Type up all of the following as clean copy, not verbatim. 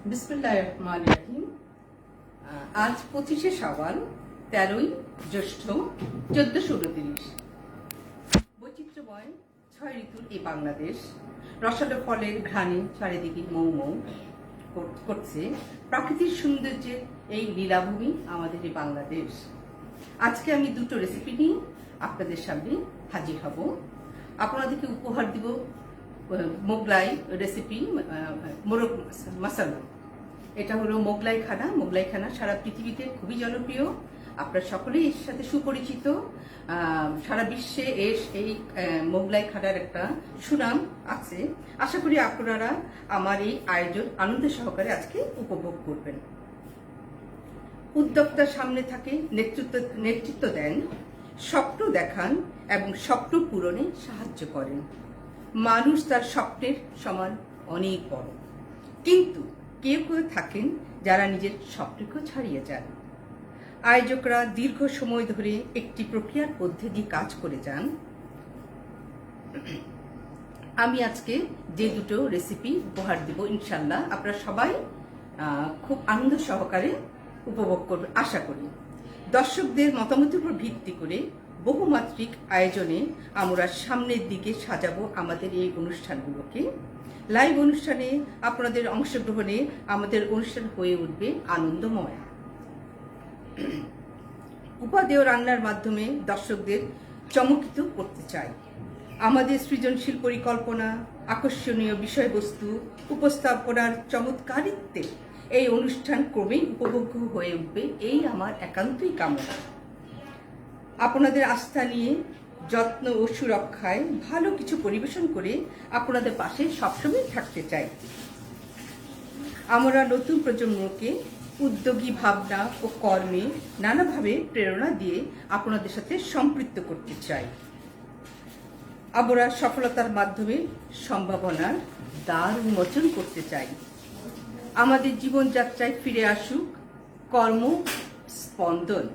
বিসমিল্লাহির রহমানির রহিম। আজ 25শে শাওয়াল, 13ই জ্যৈষ্ঠ 1429। বৈচিত্র্যময় 6 ঋতুর এই বাংলাদেশ, রসালো ফলের ঘ্রাণে চারিদিকে মৌ মৌ করছে। প্রাকৃতিক সৌন্দর্যের এই লীলাভূমি আমাদের এই বাংলাদেশ। আজকে আমি দুটো রেসিপি নিয়ে আপনাদের সামনে হাজির হব। আপনাদেরকে উপহার দিব মোগলাই রেসিপি, মোরগ মশলা। এটা হলো মোগলাই খানা। মোগলাই খানা সারা পৃথিবীতে খুবই জনপ্রিয়, আপনারা সকলেই এর সাথে সুপরিচিত। সারা বিশ্বে এই মোগলাই খানার একটা সুনাম আছে। আশা করি আপনারা আমার এই আয়োজন আনন্দ সহকারে আজকে উপভোগ করবেন। উদ্যোক্তার সামনে থাকে, নেতৃত্ব দেন, স্বপ্ন দেখান এবং স্বপ্ন পূরণে সাহায্য করেন। মানুষ তার স্বপ্নের সমান অনেক বড়, কিন্তু কেউ কেউ থাকেন যারা নিজের স্বপ্নকেও ছাড়িয়ে যান। আয়োজকরা দীর্ঘ সময় ধরে একটি প্রক্রিয়ার মধ্যে দিয়ে কাজ করে যান। আমি আজকে যে দুটো রেসিপি উপহার দিব, ইনশাল্লাহ আপনারা সবাই খুব আনন্দ সহকারে উপভোগ করবেন আশা করি। দর্শকদের মতামতের উপর ভিত্তি করে বহুমাত্রিক আয়োজনে আমরা সামনের দিকে সাজাবো আমাদের এই অনুষ্ঠানগুলোকে। লাইভ অনুষ্ঠানে আপনাদের অংশগ্রহণে আমাদের অনুষ্ঠান হয়ে উঠবে আনন্দময়। উপাদেয় রান্নার মাধ্যমে দর্শকদের চমকিত করতে চাই। আমাদের সৃজনশীল পরিকল্পনা, আকর্ষণীয় বিষয়বস্তু, উপস্থাপনার চমৎকারিত্বে এই অনুষ্ঠান ক্রমেই উপভোগ্য হয়ে উঠবে, এই আমার একান্তই কামনা। আপনাদের আস্থা নিয়ে যত্ন ও সুরক্ষায় ভালো কিছু পরিবেশন করে আপনাদের পাশে সবসময় থাকতে চাই। আমরা নতুন প্রজন্মকে উদ্যোগী ভাবনা ও কর্মে নানাভাবে প্রেরণা দিয়ে আপনাদের সাথে সম্পৃক্ত করতে চাই। আমরা সফলতার মাধ্যমে সম্ভাবনার দ্বার উন্মোচন করতে চাই। আমাদের জীবনযাত্রায় ফিরে আসুক কর্ম স্পন্দন।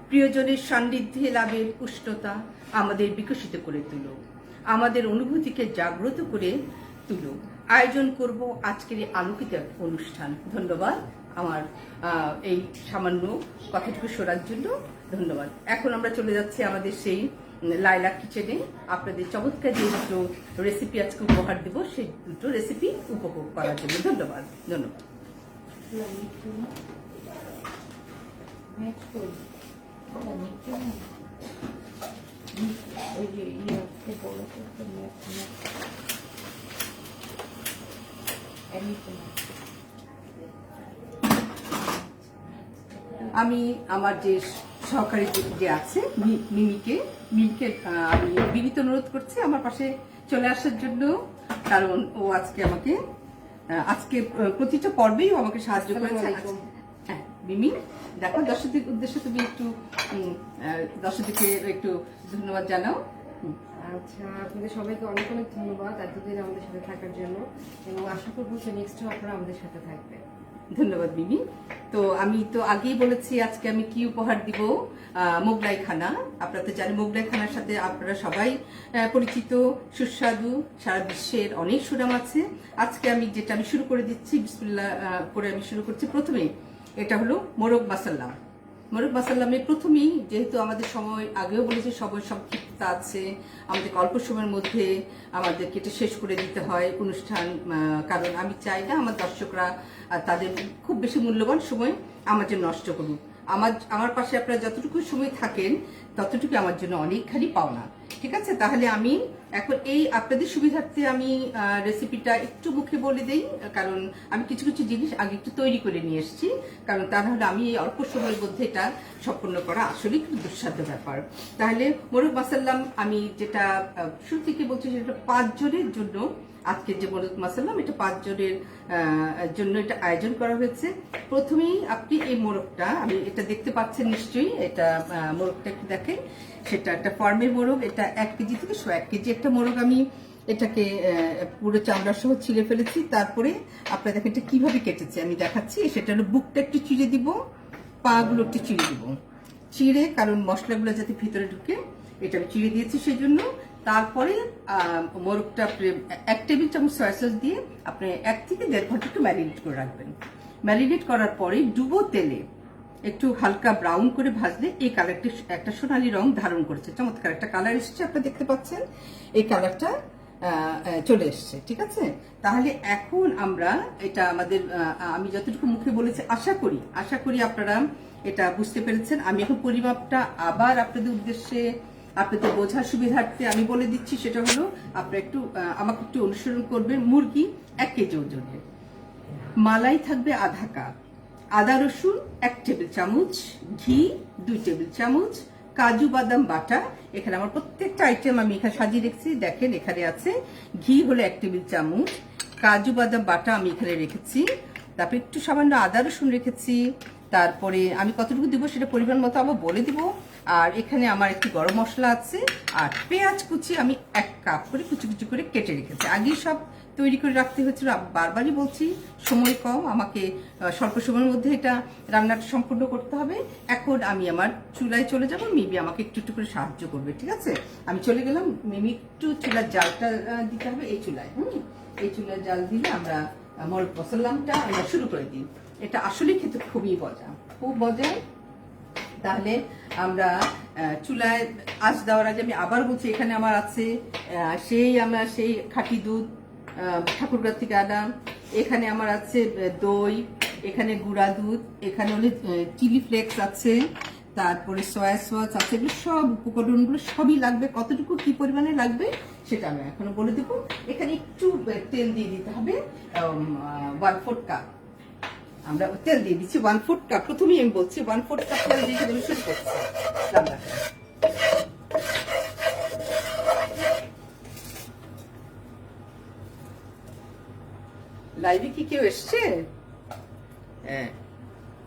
প্রিয়জনের সান্নিধ্যে লাভের উষ্ণতা আমাদের বিকশিত করে তুলুক, আমাদের অনুভূতিকে জাগ্রত করে তুলুক। আয়োজন করব আজকের এই আলোকিত অনুষ্ঠান। ধন্যবাদ আমার এই সামান্য কথাটুকু শোনার জন্য। ধন্যবাদ। এখন আমরা চলে যাচ্ছি আমাদের সেই লাইলা কিচেনে। আপনাদের চমৎকার যে দুটো রেসিপি আজকে উপহার দেব, সেই দুটো রেসিপি উপভোগ করার জন্য। ধন্যবাদ। আমি আমার যে সহকারী যে আছে মিমিকে আমি বিনীত অনুরোধ করছি আমার পাশে চলে আসার জন্য, কারণ ও আজকে প্রতিটা পর্বেই ও আমাকে সাহায্য করেছে। হ্যাঁ মিমি, দেখো দর্শকদের উদ্দেশ্যে তুমি একটু দর্শকদেরকে একটু ধন্যবাদ জানাও। আচ্ছা, আপনাদের সবাইকে অনেক অনেক ধন্যবাদ এতদিন আমাদের সাথে থাকার জন্য, এবং আশা করবো যে নেক্সটও আপনারা আমাদের সাথে থাকবেন। ধন্যবাদ মিমি। তো আমি তো আগেই বলেছি আজকে আমি কি উপহার দিব, মোগলাই খানা। আপনারা তো জানেন মোগলাই খানার সাথে আপনারা সবাই পরিচিত, সুস্বাদু, সারা বিশ্বের অনেক সুনাম আছে। আজকে আমি শুরু করে দিচ্ছি, বিসমিল্লাহ করে আমি শুরু করছি। প্রথমে এটা হলো মোরগ মাসাল্লা। মোরগ মাসাল্লামে প্রথমেই, যেহেতু আমাদের সময় আগেও বলেছি সময় সংক্ষিপ্ত আছে, আমাদের অল্প সময়ের মধ্যে আমাদেরকে এটা শেষ করে দিতে হয় অনুষ্ঠান, কারণ আমি চাই না আমার দর্শকরা তাদের খুব বেশি মূল্যবান সময় আমার জন্য নষ্ট করুক। আমার পাশে আপনারা যতটুকু সময় থাকেন ততটুকু আমার জন্য অনেকখানি পাওনা। ঠিক আছে, তাহলে আমি এখন এই আপনাদের সুবিধার্থে আমি রেসিপিটা একটু মুখে বলে দেই, কারণ আমি কিছু কিছু জিনিস আগে একটু তৈরি করে নিয়ে এসেছি, কারণ তা নাহলে আমি এই অল্প সময়ের মধ্যে এটা সম্পন্ন করা আসলে একটু দুঃসাধ্য ব্যাপার। তাহলে মোরগ মাসাল্লাম আমি যেটা শুরু থেকে বলছি সেটা 5 জনের জন্য। আজকে যে মোরগ মাসাল্লাম এটা 5 জনের জন্য এটা আয়োজন করা হয়েছে। প্রথমেই আপনি এই মোরগটা, আমি এটা দেখতে পাচ্ছেন নিশ্চয়ই, এটা মোরগটা একটু দেখেন, সেটা একটা ফার্মের মোরগ। এটা 1 কেজি থেকে 1 কেজি একটা মোরগ। আমি এটাকে পুরো চামড়া সহ ছিঁড়ে ফেলেছি। তারপরে আপনারা দেখেন এটা কিভাবে কেটেছে আমি দেখাচ্ছি। সেটা হলো বুকটা একটু চিড়ে দিব, পাগুলো একটু চিড়ে দিব, চিড়ে, কারণ মশলাগুলো যাতে ভিতরে ঢুকে এটা আমি চিড়ে দিয়েছি সেই জন্য। তারপরে মোরগটা 1 টেবিল চামচ সয়া সস দিয়ে আপনি 1 থেকে 1.5 ঘন্টা একটু ম্যারিনেট করে রাখবেন। ম্যারিনেট করার পরে ডুবো তেলে একটু হালকা ব্রাউন করে ভাজলে এই কালারটি একটা সোনালী রং ধারণ করেছে, চমৎকার একটা কালার এসেছে, আপনারা দেখতে পাচ্ছেন এই কালারটা চলে এসছে। ঠিক আছে, তাহলে এখন আমরা এটা আমাদের আমি যতটুকু মুখে বলেছি আশা করি আপনারা এটা বুঝতে পেরেছেন। আমি এখন পরিমাপটা আবার আপনাদের উদ্দেশ্যে আপনাদের বোঝার সুবিধার্থে আমি বলে দিচ্ছি, সেটা হলো আপনারা একটু আমাকে একটু অনুসরণ করবেন। মুরগি 1 কেজি ওজনের, মালাই থাকবে আধা কাপ, আদা রসুন 1 টেবিল চামচ, ঘি 2 টেবিল চামচ, কাজু বাদাম বাটা। এখানে আমার প্রত্যেকটা আইটেম আমি এখানে সাজিয়ে রেখেছি, দেখেন এখানে আছে। ঘি হলো 1 টেবিল চামচ, কাজু বাদাম বাটা আমি এখানে রেখেছি, তারপর একটু সামান্য আদা রসুন রেখেছি। তারপরে আমি কতটুকু দিব সেটা পরিমাণ মতো আবার বলে দিব। আর এখানে আমার একটু গরম মশলা আছে, আর পেঁয়াজ কুচি আমি 1 কাপ করে কুচি কুচি করে কেটে রেখেছি। আগেই সব তৈরি করে রাখতে হচ্ছিল, বারবারই বলছি সময় কম, আমাকে স্বল্প সময়ের মধ্যে এটা রান্নাটা সম্পূর্ণ করতে হবে। এখন আমি আমার চুলায় চলে যাব, মিমি আমাকে একটু একটু করে সাহায্য করবে। ঠিক আছে, আমি চলে গেলাম। মিমি একটু চুলার জালটা দিতে হবে এই চুলায়। এই চুলার জাল দিলে আমরা মোরগ মশলাটা আমরা শুরু করে দিই। এটা আসলে খেতে খুবই মজা, খুব মজা। তাহলে আমরা চুলায় আঁচ দেওয়ার আগে আমি আবার বলছি, এখানে আমার আছে সেই খাঁটি দুধ ঠাকুরগাঁ থেকে আনা, এখানে আমার আছে দই, এখানে গুঁড়া দুধ, এখানে হলে চিলি ফ্লেক্স আছে, তারপরে সয়া সস আছে। এগুলো সব উপকরণগুলো সবই লাগবে। কতটুকু কি পরিমাণে লাগবে সেটা আমি এখনো বলে দেবো। এখানে একটু তেল দিয়ে দিতে হবে, 1/4 কাপ আমরা তেল দিয়ে দিচ্ছি। 1/4 কাপ, প্রথমেই আমি বলছি 1/4 কাপ তেল দিয়ে আমি শুরু করছি রান্নাটা। লাইভে কি কেউ এসছে? হ্যাঁ,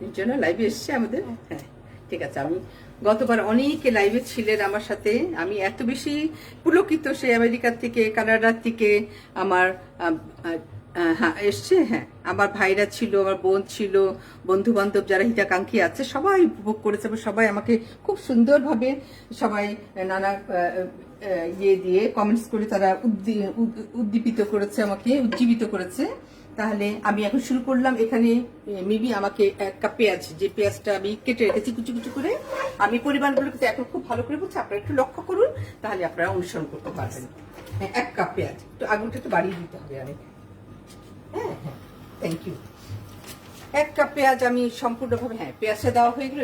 এর জন্য লাইভে এসছে আমাদের। হ্যাঁ, ঠিক আছে। আমি গতবার অনেকে লাইভে ছিলেন আমার সাথে, আমি এত বেশি পুলকিত, সে আমেরিকা থেকে কানাডার থেকে আমার হ্যাঁ এসছে। হ্যাঁ, আমার ভাইরা ছিল, আমার বোন ছিল, বন্ধু বান্ধব যারা হিতাকাঙ্ক্ষী আছে সবাই উপভোগ করেছে, সবাই আমাকে খুব সুন্দরভাবে সবাই নানা ইয়ে দিয়ে কমেন্টস করে তারা উদ্দীপিত করেছে, আমাকে উজ্জীবিত করেছে। তাহলে আমি এখন শুরু করলাম। এখানে মিমি আমাকে 1 কাপ পেঁয়াজ, যে পেঁয়াজটা আমি কেটে রেখেছি কুচি কুচি করে, আমি পরিমাণগুলো কিন্তু এখন খুব ভালো করে বলছি, আপনারা একটু লক্ষ্য করুন, তাহলে আপনারা অনুসরণ করতে পারবেন। 1 কাপ পেঁয়াজ, একটু আগুনটা একটু বাড়িয়ে দিতে হবে অনেক। হ্যাঁ হ্যাঁ, থ্যাংক ইউ। 1 কাপ পেঁয়াজ আমি সম্পূর্ণভাবে, হ্যাঁ পেঁয়াজটা দেওয়া হয়ে গেল।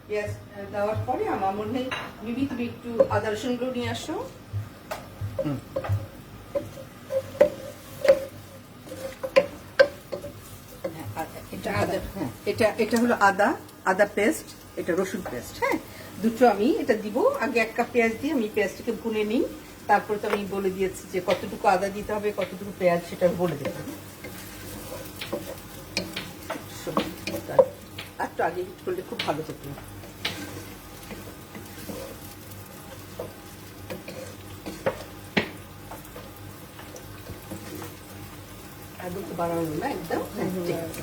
পেঁয়াজ দেওয়ার পরে আমার মনে হয় মিমি তুমি একটু আদা রসুনগুলো নিয়ে আসো। এটা হলো আদা পেস্ট, এটা রসুন পেস্ট। হ্যাঁ, দুটো আমি এটা দিব। আগে 1 কাপ পেঁয়াজ দিয়ে আমি পেঁয়াজটাকে ভুনে নিই, তারপরে তো আমি বলে দিয়েছি যে কতটুকু আদা দিতে হবে, কতটুকু পেঁয়াজ সেটা বলে দেবো। একটু আগে হিট করলে খুব ভালো হতো। আগুন তো বাড়ানো না একদম। ঠিক আছে,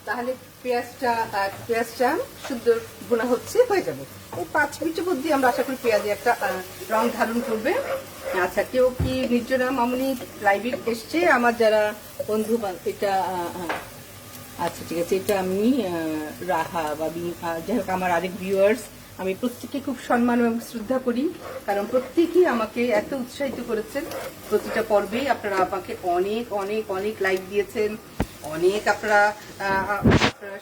তাহলে পেঁয়াজটা সুন্দর বোনা হচ্ছে, হয়ে যাবে। এই 5 মিনিটের মধ্যে আমরা আশা করি পেঁয়াজে একটা রং ধারণ করবে। আচ্ছা, কেউ কি নির্জনা মামনি লাইভে এসছে? আমার যারা বন্ধু, এটা আচ্ছা ঠিক আছে, এটা আমি রাহা বা যাই হোক আমার আরেক ভিউয়ার্স, আমি প্রত্যেককে খুব সম্মান এবং শ্রদ্ধা করি, কারণ প্রত্যেকেই আমাকে এত উৎসাহিত করেছেন। প্রতিটা পর্বেই আপনারা আমাকে অনেক অনেক অনেক লাইক দিয়েছেন, অনেক আপনারা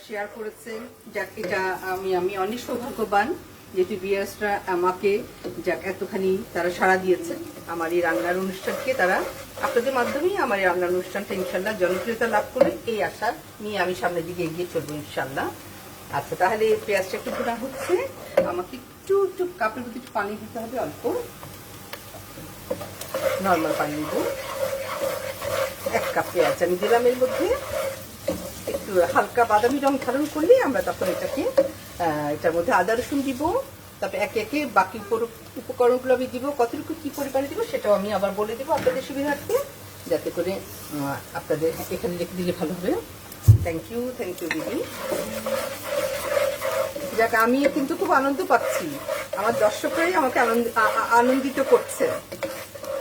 শেয়ার করেছেন। যাক, এটা আমি অনেক সৌভাগ্যবান, যেহেতু ভিউয়ার্সরা আমাকে যাক এতখানি তারা সাড়া দিয়েছেন আমার এই রান্নার অনুষ্ঠানকে। তারা আপনাদের মাধ্যমেই আমার এই রান্নার অনুষ্ঠানটা ইনশাল্লাহ জনপ্রিয়তা লাভ করে, এই আশা নিয়ে আমি সামনের দিকে এগিয়ে চলবো ইনশাল্লাহ। আচ্ছা, তাহলে পেঁয়াজটা একটু ভোনা হচ্ছে, আমাকে একটু একটু কাপের মধ্যে একটু পানি দিতে হবে, অল্প নর্মাল পানি দিব। 1 কাপ পেঁয়াজ আমি দিলাম এর মধ্যে। একটু হালকা বাদামি রং ধারণ করলে আমরা তখন এটাকে এটার মধ্যে আদা রসুন দিব। তারপরে একে একে বাকি উপকরণগুলো আমি দিব। কতটুকু কি পরিমাণে দিব সেটাও আমি আবার বলে দেবো আপনাদের সুবিধার্থে, যাতে করে আপনাদের এখানে রেখে দিলে ভালো হবে। থ্যাংক ইউ দিদি। যাক, আমি কিন্তু খুব আনন্দ পাচ্ছি, আমার দর্শকরাই আমাকে আনন্দিত করছে।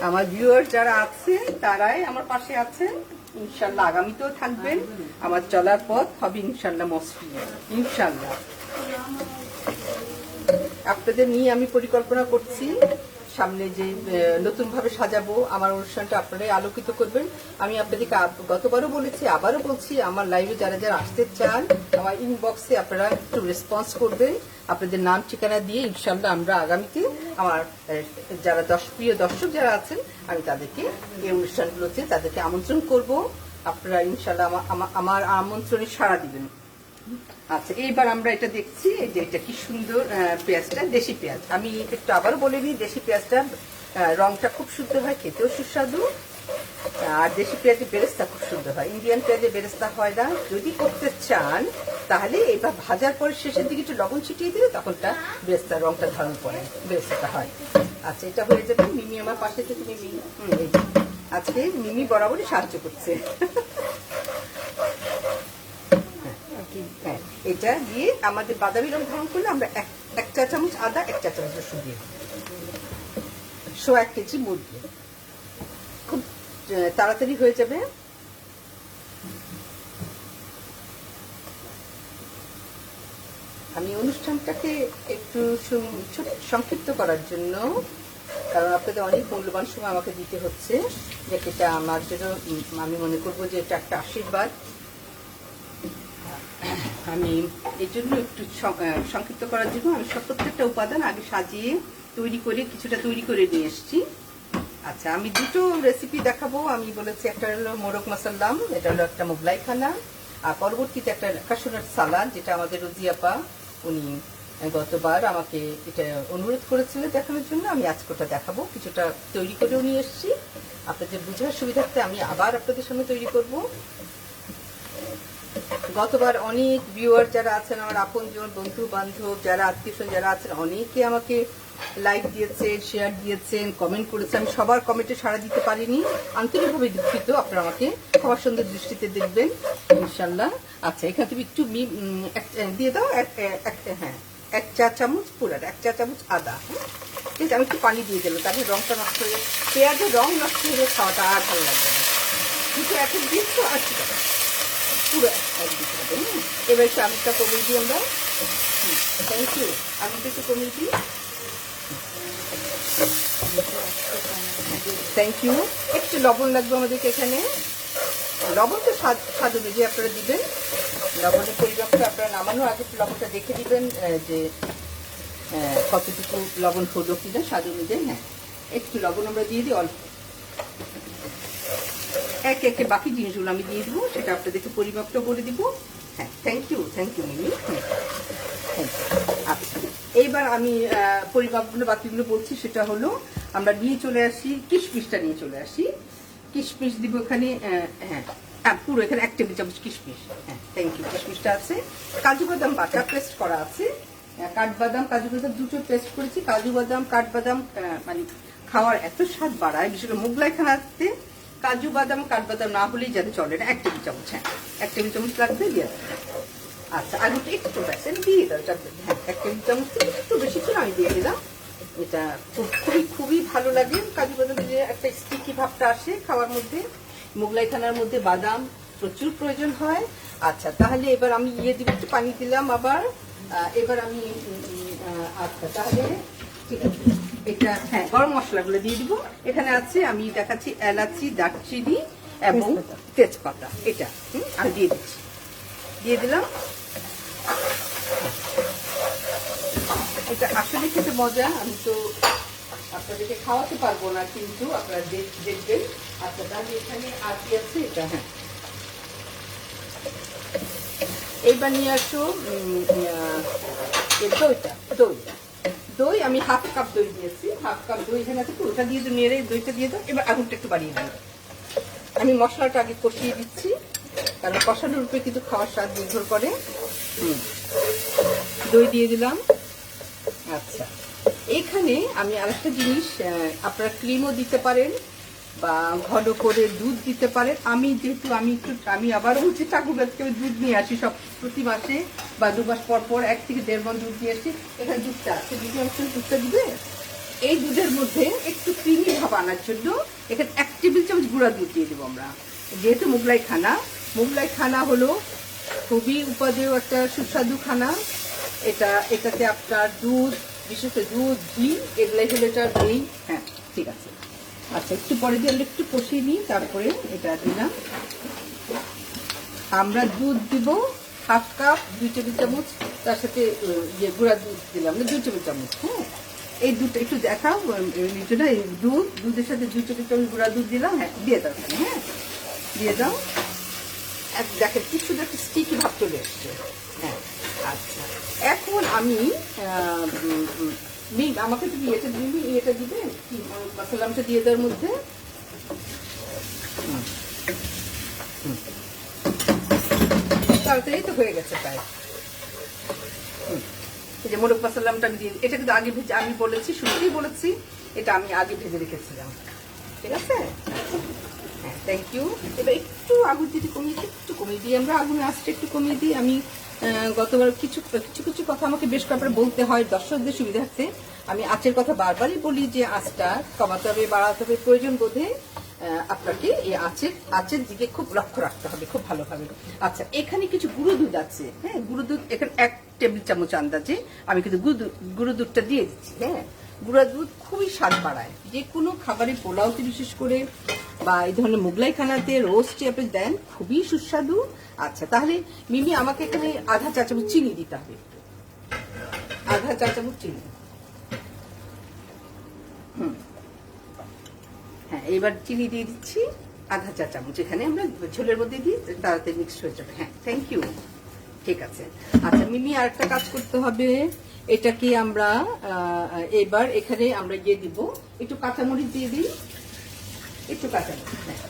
আমার ভিউয়ার যারা আছেন তারাই আমার পাশে আছেন, ইনশাল্লাহ আগামীতেও থাকবেন। আমার চলার পথ হবে ইনশাল্লাহ মসৃণ, ইনশাল্লাহ। আপনাদের নিয়ে আমি পরিকল্পনা করছি, সামনে যে নতুন ভাবে সাজাবো আমার অনুষ্ঠানটা আপনারাই আলোকিত করবেন। আমি আপনাদেরকে গতবারও বলেছি, আবারও বলছি, আমার লাইভে যারা যারা আসতে চান আমার ইনবক্সে আপনারা একটু রেসপন্স করবেন আপনাদের নাম ঠিকানা দিয়ে। ইনশাল্লাহ আমরা আগামীতে আমার যারা প্রিয় দর্শক যারা আছেন আমি তাদেরকে এই অনুষ্ঠানগুলোতে তাদেরকে আমন্ত্রণ করব। আপনারা ইনশাল্লাহ আমার আমন্ত্রণে সাড়া দিবেন। আচ্ছা, এইবার আমরা এটা দেখছি, এই যে এটা কি সুন্দর পেঁয়াজটা, দেশি পেঁয়াজ। আমি একটু আবারও বলে নিই, দেশি পেঁয়াজটা রংটা খুব সুন্দর হয়, খেতেও সুস্বাদু। আর দেশি পেঁয়াজের বেরেস্তা খুব সুন্দর হয়, ইন্ডিয়ান পেঁয়াজের বেরেস্তা হয় না। যদি করতে চান তাহলে এবার ভাজার পরে শেষের দিকে একটু লবণ ছিটিয়ে দিলে তখনটা বেরেস্তার রংটা ধারণ করে, বেরেস্তাটা হয়। আচ্ছা, এটা হয়ে যাবে। মিমি আমার পাশে থেকে, মিমি আজকে মিমি বরাবরই সাহায্য করছে। হ্যাঁ, এটা দিয়ে আমাদের বাদামি রং ধারণ করলে আমরা 1 চা চামচ আদা, 1 চা চামচ রসুন দিয়ে দেবো। 1 কেজি মুরগি, খুব তাড়াতাড়ি হয়ে যাবে। আমি অনুষ্ঠানটাকে একটু সংক্ষিপ্ত করার জন্য, কারণ আপনাদের অনেক মূল্যবান সময় আমাকে দিতে হচ্ছে, যেটা আমার জন্য আমি মনে করবো যে এটা একটা আশীর্বাদ। আমি এই জন্য একটু সংক্ষিপ্ত করার জন্য আমি প্রত্যেকটা উপাদান আগে সাজিয়ে তৈরি করে কিছুটা তৈরি করে নিয়ে এসেছি। আচ্ছা, আমি 2টো রেসিপি দেখাবো। আমি বলেছি একটা হলো মোরগ মাসাল্লাম, এটা হলো একটা মোগলাই খানা, আর পরবর্তীতে একটা কাসুনার সালাদ, যেটা আমাদের রোজিয়াপা উনি গতবার আমাকে এটা অনুরোধ করেছিলেন দেখানোর জন্য। আমি আজকে ওটা দেখাবো, কিছুটা তৈরি করেও নিয়ে এসেছি। আপনাদের বোঝার সুবিধার্থে আমি আবার আপনাদের সামনে তৈরি করব। গতবার অনেক ভিউয়ার যারা আছেন, আমার আপনজন, বন্ধু বান্ধব যারা আত্মীয়স্বজন যারা আছেন, অনেকে আমাকে লাইক দিয়েছেন, শেয়ার দিয়েছেন, কমেন্ট করেছেন। আমি সবার কমেন্টে সাড়া দিতে পারিনি, আন্তরিকভাবে দুঃখিত। আপনারা আমাকে সবার সুন্দর দৃষ্টিতে দেখবেন ইনশাল্লাহ। আচ্ছা, এখান থেকে একটু দিয়ে দাও, হ্যাঁ 1 চা চামচ পুরার 1 চা চামচ আদা। ঠিক আছে, আমি একটু পানি দিয়ে দিলাম, তাহলে রংটা নষ্ট হয়ে যাবে। পেঁয়াজের রং নষ্ট হয়ে খাওয়াটা আর ভালো লাগবে না। দুটো এখন দিচ্ছ, আর ঠিক আছে, পুরো দিতে হবে। এবার একটু আমিটা কমিয়ে দিই আমরা। Thank you. আমিটা একটু কমিয়ে দিই। Thank you. একটু লবণ লাগবে আমাদেরকে এখানে। লবণ তো স্বাদ অনুযায়ী আপনারা দিবেন। লবণের পরিমাপটা আপনারা নামানোর আগে একটু লবণটা দেখে দিবেন যে কতটুকু লবণ হলো কিনা, স্বাদ অনুযায়ী। হ্যাঁ, একটু লবণ আমরা দিয়ে দিই, অল্প। একে একে বাকি জিনিসগুলো আমি দিয়ে দেবো, সেটা আপনাদেরকে পরিমাপটা করে দিব। হ্যাঁ, থ্যাংক ইউ মিমি। আচ্ছা, এইবার আমি পরিমাপগুলো বাকিগুলো বলছি। সেটা হলো আমরা নিয়ে চলে আসি কিশমিশটা নিয়ে চলে আসি। কিশমিশ দিব এখানে, হ্যাঁ পুরো এখানে 1 টেবিল চামচ কিশমিশ। হ্যাঁ, থ্যাংক ইউ। কিশমিশটা আছে। কাজু বাদাম বাটা পেস্ট করা আছে। কাঠবাদাম, কাজু বাদাম দুটো পেস্ট করেছি। কাজু বাদাম, কাঠবাদাম মানে খাওয়ার এত স্বাদ বাড়ায়, বিশেষ করে মোগলাই খানাতে কাজু বাদাম কাঠবাদাম না হলেই যাতে চলে না। 1 টেবিল চামচ, হ্যাঁ 1 টেবিল চামচ লাগবে, দিয়ে দেবে। আচ্ছা, আলুটা একটু ব্যাসেন দিয়ে দাও। হ্যাঁ, 1 টেবিল চামচ একটু বেশি ছিল, আমি দিয়ে দিলাম। এটা খুবই ভালো লাগে। কাজু বাদাম যে একটা স্টিকি ভাবটা আসে খাওয়ার মধ্যে, মোগলাই খানার মধ্যে বাদাম প্রচুর প্রয়োজন হয়। আচ্ছা, তাহলে এবার আমি দিব, একটু পানি দিলাম আবার। এবার আমি আচ্ছা, তাহলে ঠিক আছে, এটা হ্যাঁ গরম মশলাগুলো দিয়ে দিব। এখানে আছে, আমি দেখাচ্ছি, এলাচি, দারচিনি এবং তেজপাতা। এটা আমি দিয়ে দিচ্ছি, দিয়ে দিলাম। এটা আসলে খেতে মজা। আমি তো আপনাদেরকে খাওয়াতে পারবো না, কিন্তু আপনারা দেখবেন। আচ্ছা, তাহলে এখানে আর কি আছে, এটা হ্যাঁ এইবার নিয়ে আসো দইটা। দই আমি হাফ কাপ দই দিয়েছি, হাফ কাপ দই এখানে আছে, ওটা দিয়ে তো নেড়ে দইটা দিয়ে দাও। এবার আগুনটা একটু বাড়িয়ে দিই। আমি মশলাটা আগে কষিয়ে দিচ্ছি, কারণ কষানোর উপরে কিন্তু খাওয়ার স্বাদ নির্ভর করে। দই দিয়ে দিলাম। আচ্ছা, এইখানে আমি আরেকটা জিনিস, আপনারা ক্রিমও দিতে পারেন বা ঘন করে দুধ দিতে পারেন। আমি যেহেতু আমি আবারও হচ্ছে ঠাকুরগাছ থেকে দুধ নিয়ে আসি সব প্রতি মাসে বা 2 মাস পর পর 1 থেকে 1.5 মণ দুধ নিয়ে আসি। এখানে দুধটা আছে, দুধটা দিবে। এই দুধের মধ্যে একটু ক্রিমি ভাব আনার জন্য এখানে 1 টেবিল চামচ গুঁড়া দুধ দিয়ে দেবো আমরা। যেহেতু মোগলাই খানা হলো খুবই উপাদেয় একটা সুস্বাদু খানা। এটাতে আপনার দুধ, বিশেষ করে দুধ, ঘি, এগুলাই হলো এটা নেই। হ্যাঁ, ঠিক আছে। আচ্ছা, একটু পরে দিয়ে একটু কষিয়ে নিই, তারপরে এটা দিলাম। আমরা দুধ দিব হাফ কাপ, 2 টেবিল চামচ, তার সাথে গুঁড়া দুধ দিলাম 2 টেবিল চামচ। হ্যাঁ, এই দুধটা একটু দেখাও নিজেরা। এই দুধের সাথে 2 টেবিল চামচ গুঁড়া দুধ দিলাম। হ্যাঁ, দিয়ে দাও। হ্যাঁ, দিয়ে দাও। দেখেন কি শুধু একটা স্টিকি ভাব চলে এসছে। হ্যাঁ, আচ্ছা, এখন আমি আমাকে তুমি এটা দিবে কি মশলাটা দিয়ে দেওয়ার মধ্যে। তাড়াতাড়ি তো হয়ে গেছে প্রায়। এই যে মোরগ মশলাটা আমি দিয়ে, এটা কিন্তু আগে ভেজে, আমি বলেছি শুরুতেই বলেছি এটা আমি আগে ভেজে রেখেছিলাম। ঠিক আছে, হ্যাঁ, থ্যাংক ইউ। এবার একটু আগুন যদি কমিয়ে দিই আমরা, আগুনের আঁচটা একটু কমিয়ে দিই। আমি গতবার কিছু কথা আমাকে বেশ কয়েকবার বলতে হয় দর্শকদের সুবিধার্থে। আমি আঁচের কথা বারবারই বলি যে আঁচটা কমাতে হবে, বাড়াতে হবে, প্রয়োজন বোধে আপনাকে এই আঁচের দিকে খুব লক্ষ্য রাখতে হবে খুব ভালোভাবে। আচ্ছা, এখানে কিছু গুঁড়ো দুধ আছে। হ্যাঁ, গুঁড়ো দুধ এখানে 1 টেবিল চামচ আন্দাজে আমি কিন্তু গুঁড়ো দুধটা দিয়ে দিচ্ছি। হ্যাঁ, গুঁড়া দুধ খুবই স্বাদ বাড়ায়। যে কোনো খাবারে, পোলাওতে বিশেষ করে বা এই ধরনের মোগলাই খানাতে, রোস্টে আপনি দেন, খুবই সুস্বাদু। আচ্ছা, তাহলে মিমি আমাকে এখানে আধা চা চামচ চিনি দিতে হবে, আধা চা চামচ চিনি। হ্যাঁ, এবার চিনি দিয়ে দিচ্ছি আধা চা চামচ। এখানে আমরা ঝোলের মধ্যে দিই, তাড়াতাড়ি মিক্স হয়ে যাবে। হ্যাঁ, থ্যাংক ইউ। ঠিক আছে। আচ্ছা মিমি, আরেকটা কাজ করতে হবে। এটাকে আমরা এবার এখানে আমরা দিয়ে দিব একটু কাঁচামরিচ দিয়ে দিই, একটু কাঁচামরিচ। হ্যাঁ,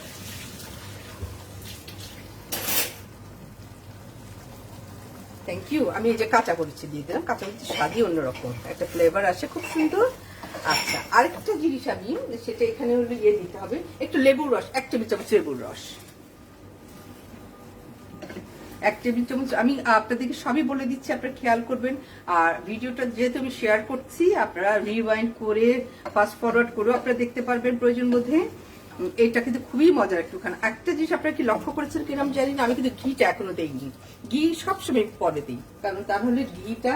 থ্যাংক ইউ। আমি এই যে কাঁচামরিচ দিয়ে দিলাম, কাঁচামরিচের স্বাদই অন্যরকম, একটা ফ্লেভার আসে খুব সুন্দর। আচ্ছা, আরেকটা জিনিস আমি সেটা এখানে দিতে হবে একটু লেবুর রস, 1 টেবিল চামচ লেবুর রস, 1 টেবিল চামচ। আমি আপনাদেরকে সবই বলে দিচ্ছি, আপনারা খেয়াল করবেন। আর ভিডিওটা যেহেতু আমি শেয়ার করছি, আপনারা রিওয়াইন্ড করে ফাস্ট ফরওয়ার্ড করেও আপনারা দেখতে পারবেন প্রয়োজন বোধে। এটা কিন্তু খুবই মজার একটু খানা। একটা জিনিস আপনারা কি লক্ষ্য করেছেন কিনা আমি জানি না, আমি কিন্তু ঘিটা এখনো দেইনি। ঘি সবসময় পরে দিই, কারণ তাহলে ঘিটা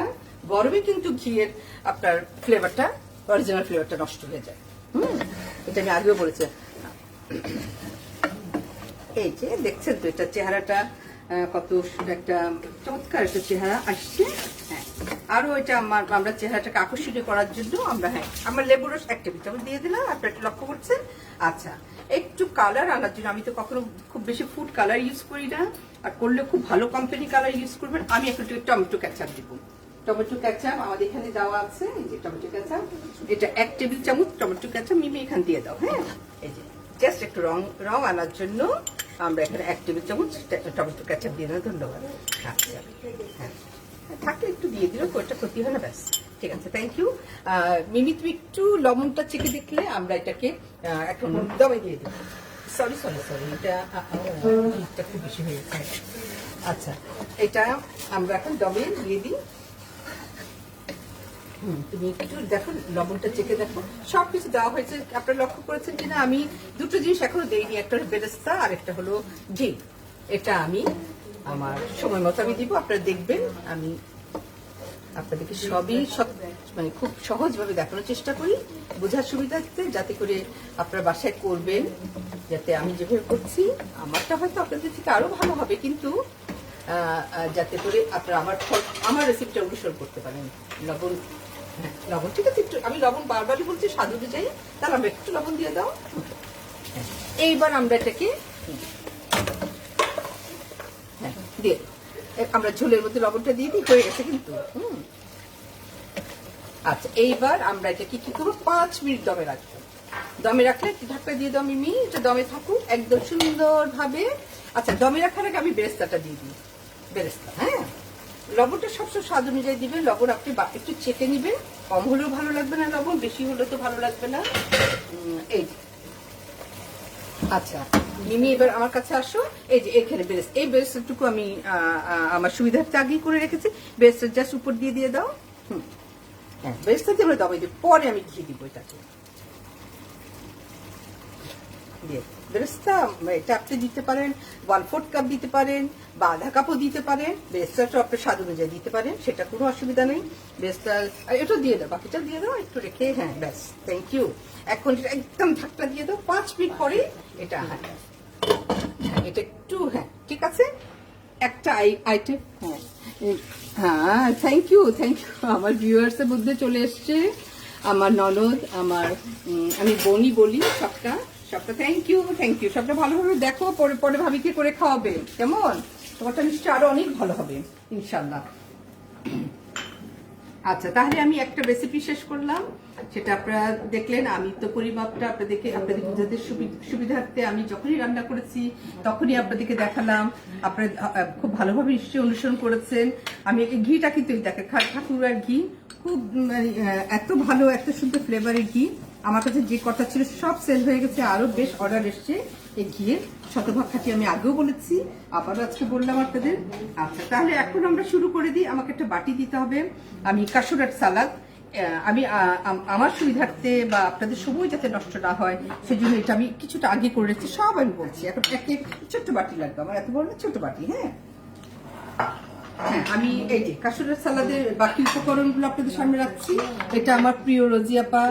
গরমে কিন্তু ঘিয়ের আপনার ফ্লেভারটা, অরিজিনাল ফ্লেভারটা নষ্ট হয়ে যায়। এটা আমি আগেও বলেছি। এই যে দেখছেন তো, এটা চেহারাটা কত একটা চমৎকার একটা চেহারা আসছে। হ্যাঁ, আরো এটা আমরা চেহারাটাকে আকর্ষণীয় করার জন্য আমরা, হ্যাঁ, আমার লেবুর রস 1 টেবিল চামচ দিয়ে দিলাম। আপনারা একটু লক্ষ্য করছেন। আচ্ছা, একটু কালার আনার জন্য, আমি তো কখনো খুব বেশি ফুড কালার ইউজ করি না, আর করলে খুব ভালো কোম্পানি কালার ইউজ করবেন। আমি একটু টমেটো কেচাপ দিব। টমেটো কেচাপ আমাদের এখানে দেওয়া আছে, এই যে টমেটো কেচাপ, এটা 1 টেবিল চামচ টমেটো কেচাপ মিমি এখানে দিয়ে দাও। হ্যাঁ, এই যে জাস্ট একটু রং আনার জন্য আমরা এখানে 1 টেবিল চামচ টমেটো কেচাপ দিয়ে দিলাম। ধন্যবাদ। আচ্ছা, হ্যাঁ, থাকলে একটু দিয়ে দিল, ওইটা ক্ষতি হয় না, ব্যাস। ঠিক আছে, থ্যাংক ইউ। মিমি, তুমি একটু লবণটা চেখে দেখলে আমরা এটাকে এখন দমে দিয়ে দেবো। সরি, এটা খুব বেশি হয়ে গেছে। আচ্ছা, এটা আমরা এখন দমে দিয়ে দিই। তুমি একটু দেখো, লবণটা চেখে দেখো, সবকিছু দেওয়া হয়েছে। আপনারা লক্ষ্য করেছেন কিনা, আমি 2টো জিনিস এখনো দেইনি, একটা হলো বেরেস্তা আর একটা হলো ঘি। এটা আমি আমার সময় মতো আমি দিব, আপনারা দেখবেন। আমি আপনাদেরকে মানে খুব সহজভাবে দেখানোর চেষ্টা করি, বোঝার সুবিধার্থে, যাতে করে আপনারা বাসায় করবেন, যাতে আমি যেভাবে করছি আমারটা হয়তো আপনাদের থেকে আরো ভালো হবে, কিন্তু যাতে করে আপনারা আমার রেসিপিটা অনুসরণ করতে পারেন। লবণ ঠিক আছে, একটু আমি লবণ বারবারই বলছি, স্বাদ অনুযায়ী, তাহলে আমরা একটু লবণ দিয়ে দাও। এইবার আমরা এটাকে দিয়ে আমরা ঝোলের মধ্যে লবণটা দিয়ে দিই, হয়ে গেছে কিন্তু। আচ্ছা, এইবার আমরা এটাকে কি করবো, 5 মিনিট দমে রাখবো। দমে রাখলে একটু ঢাকা দিয়ে দাও মিমি, এটা দমে থাকুক একদম সুন্দর ভাবে। আচ্ছা, দমে রাখার আগে আমি বেরেস্তাটা দিয়ে দিই। বেরেস্তা, হ্যাঁ, লবণটা সবসময় স্বাদ অনুযায়ী দিবেন। লবণ আপনি একটু চেখে নিবেন, কম হলেও ভালো লাগবে না, লবণ বেশি হলে তো ভালো লাগবে না। এই আচ্ছা মিমি, এবার আমার কাছে আসো। এই যে এখানে বেরেস্তা, এই বেরেস্তাটুকু আমি আমার সুবিধার্থে আগেই করে রেখেছি। বেরেস্তা জাস্ট উপর দিয়ে দিয়ে দাও। হ্যাঁ, বেরেস্তা দিয়ে আমরা দমে দিই, পরে আমি ঘি দিব এটাকে দিয়ে। বেরেস্তা এটা আপনি দিতে পারেন 1/4 কাপ দিতে পারেন, বা আধা কাপও দিতে পারেন। বেরেস্তাটা আপনার স্বাদ অনুযায়ী দিতে পারেন, সেটা কোনো অসুবিধা নেই। বেরেস্তা এটা দিয়ে দাও, বাকিটা দিয়ে দাও একটু রেখে। হ্যাঁ, ব্যাস, থ্যাংক ইউ। এখন এটা একদম ঢাকটা দিয়ে দাও, 5 মিনিট পরে এটা। হ্যাঁ, এটা একটু, হ্যাঁ ঠিক আছে। একটা আইটেম, হ্যাঁ থ্যাংক ইউ থ্যাংক ইউ। আমার ভিউয়ার্সের মধ্যে চলে এসছে আমার ননদ, আমার আমি বোনই বলি, সবটা থ্যাংক ইউ সবটা ভালোভাবে দেখো, পরে পরে ভাবিকে করে খাওয়াবে, কেমন? তোমারটা নিশ্চয়ই আরো অনেক ভালো হবে ইনশাল্লাহ। আচ্ছা, তাহলে আমি একটা রেসিপি শেষ করলাম, সেটা আপনারা দেখলেন। আমি তো পরিমাপটা আপনাদের বুঝাতে সুবিধার্থে আমি যখনই রান্না করেছি তখনই আপনাদেরকে দেখালাম। আপনারা খুব ভালোভাবে নিশ্চয়ই অনুসরণ করেছেন। আমি ঘিটা কিন্তু দেখেন ঠাকুরার ঘি, খুব এত ভালো, এত সুন্দর ফ্লেভারের ঘি। আমার কাছে যে কথা ছিল সব সেল হয়ে গেছে, আরো বেশ অর্ডার এসছে এই ঘিয়ের। শতভাগ খাঁটি আমি আগেও বলেছি, আবারও আজকে বললাম আপনাদের। আচ্ছা, তাহলে এখন আমরা শুরু করে দিই। আমাকে একটা বাটি দিতে হবে। আমি কাসুরাট সালাদ, আমি আমার সুবিধার্থে বা আপনাদের সময় যাতে নষ্ট না হয় সেজন্য এটা আমি কিছুটা আগে করে রেখেছি। সব আমি বলছি, এখন একটা ছোট্ট বাটি লাগবে আমার, এত বড় না, ছোট বাটি। হ্যাঁ, আমি এই যে কাসুরাট সালাদের বাকি উপকরণগুলো আপনাদের সামনে রাখছি। এটা আমার প্রিয় রোজি আপা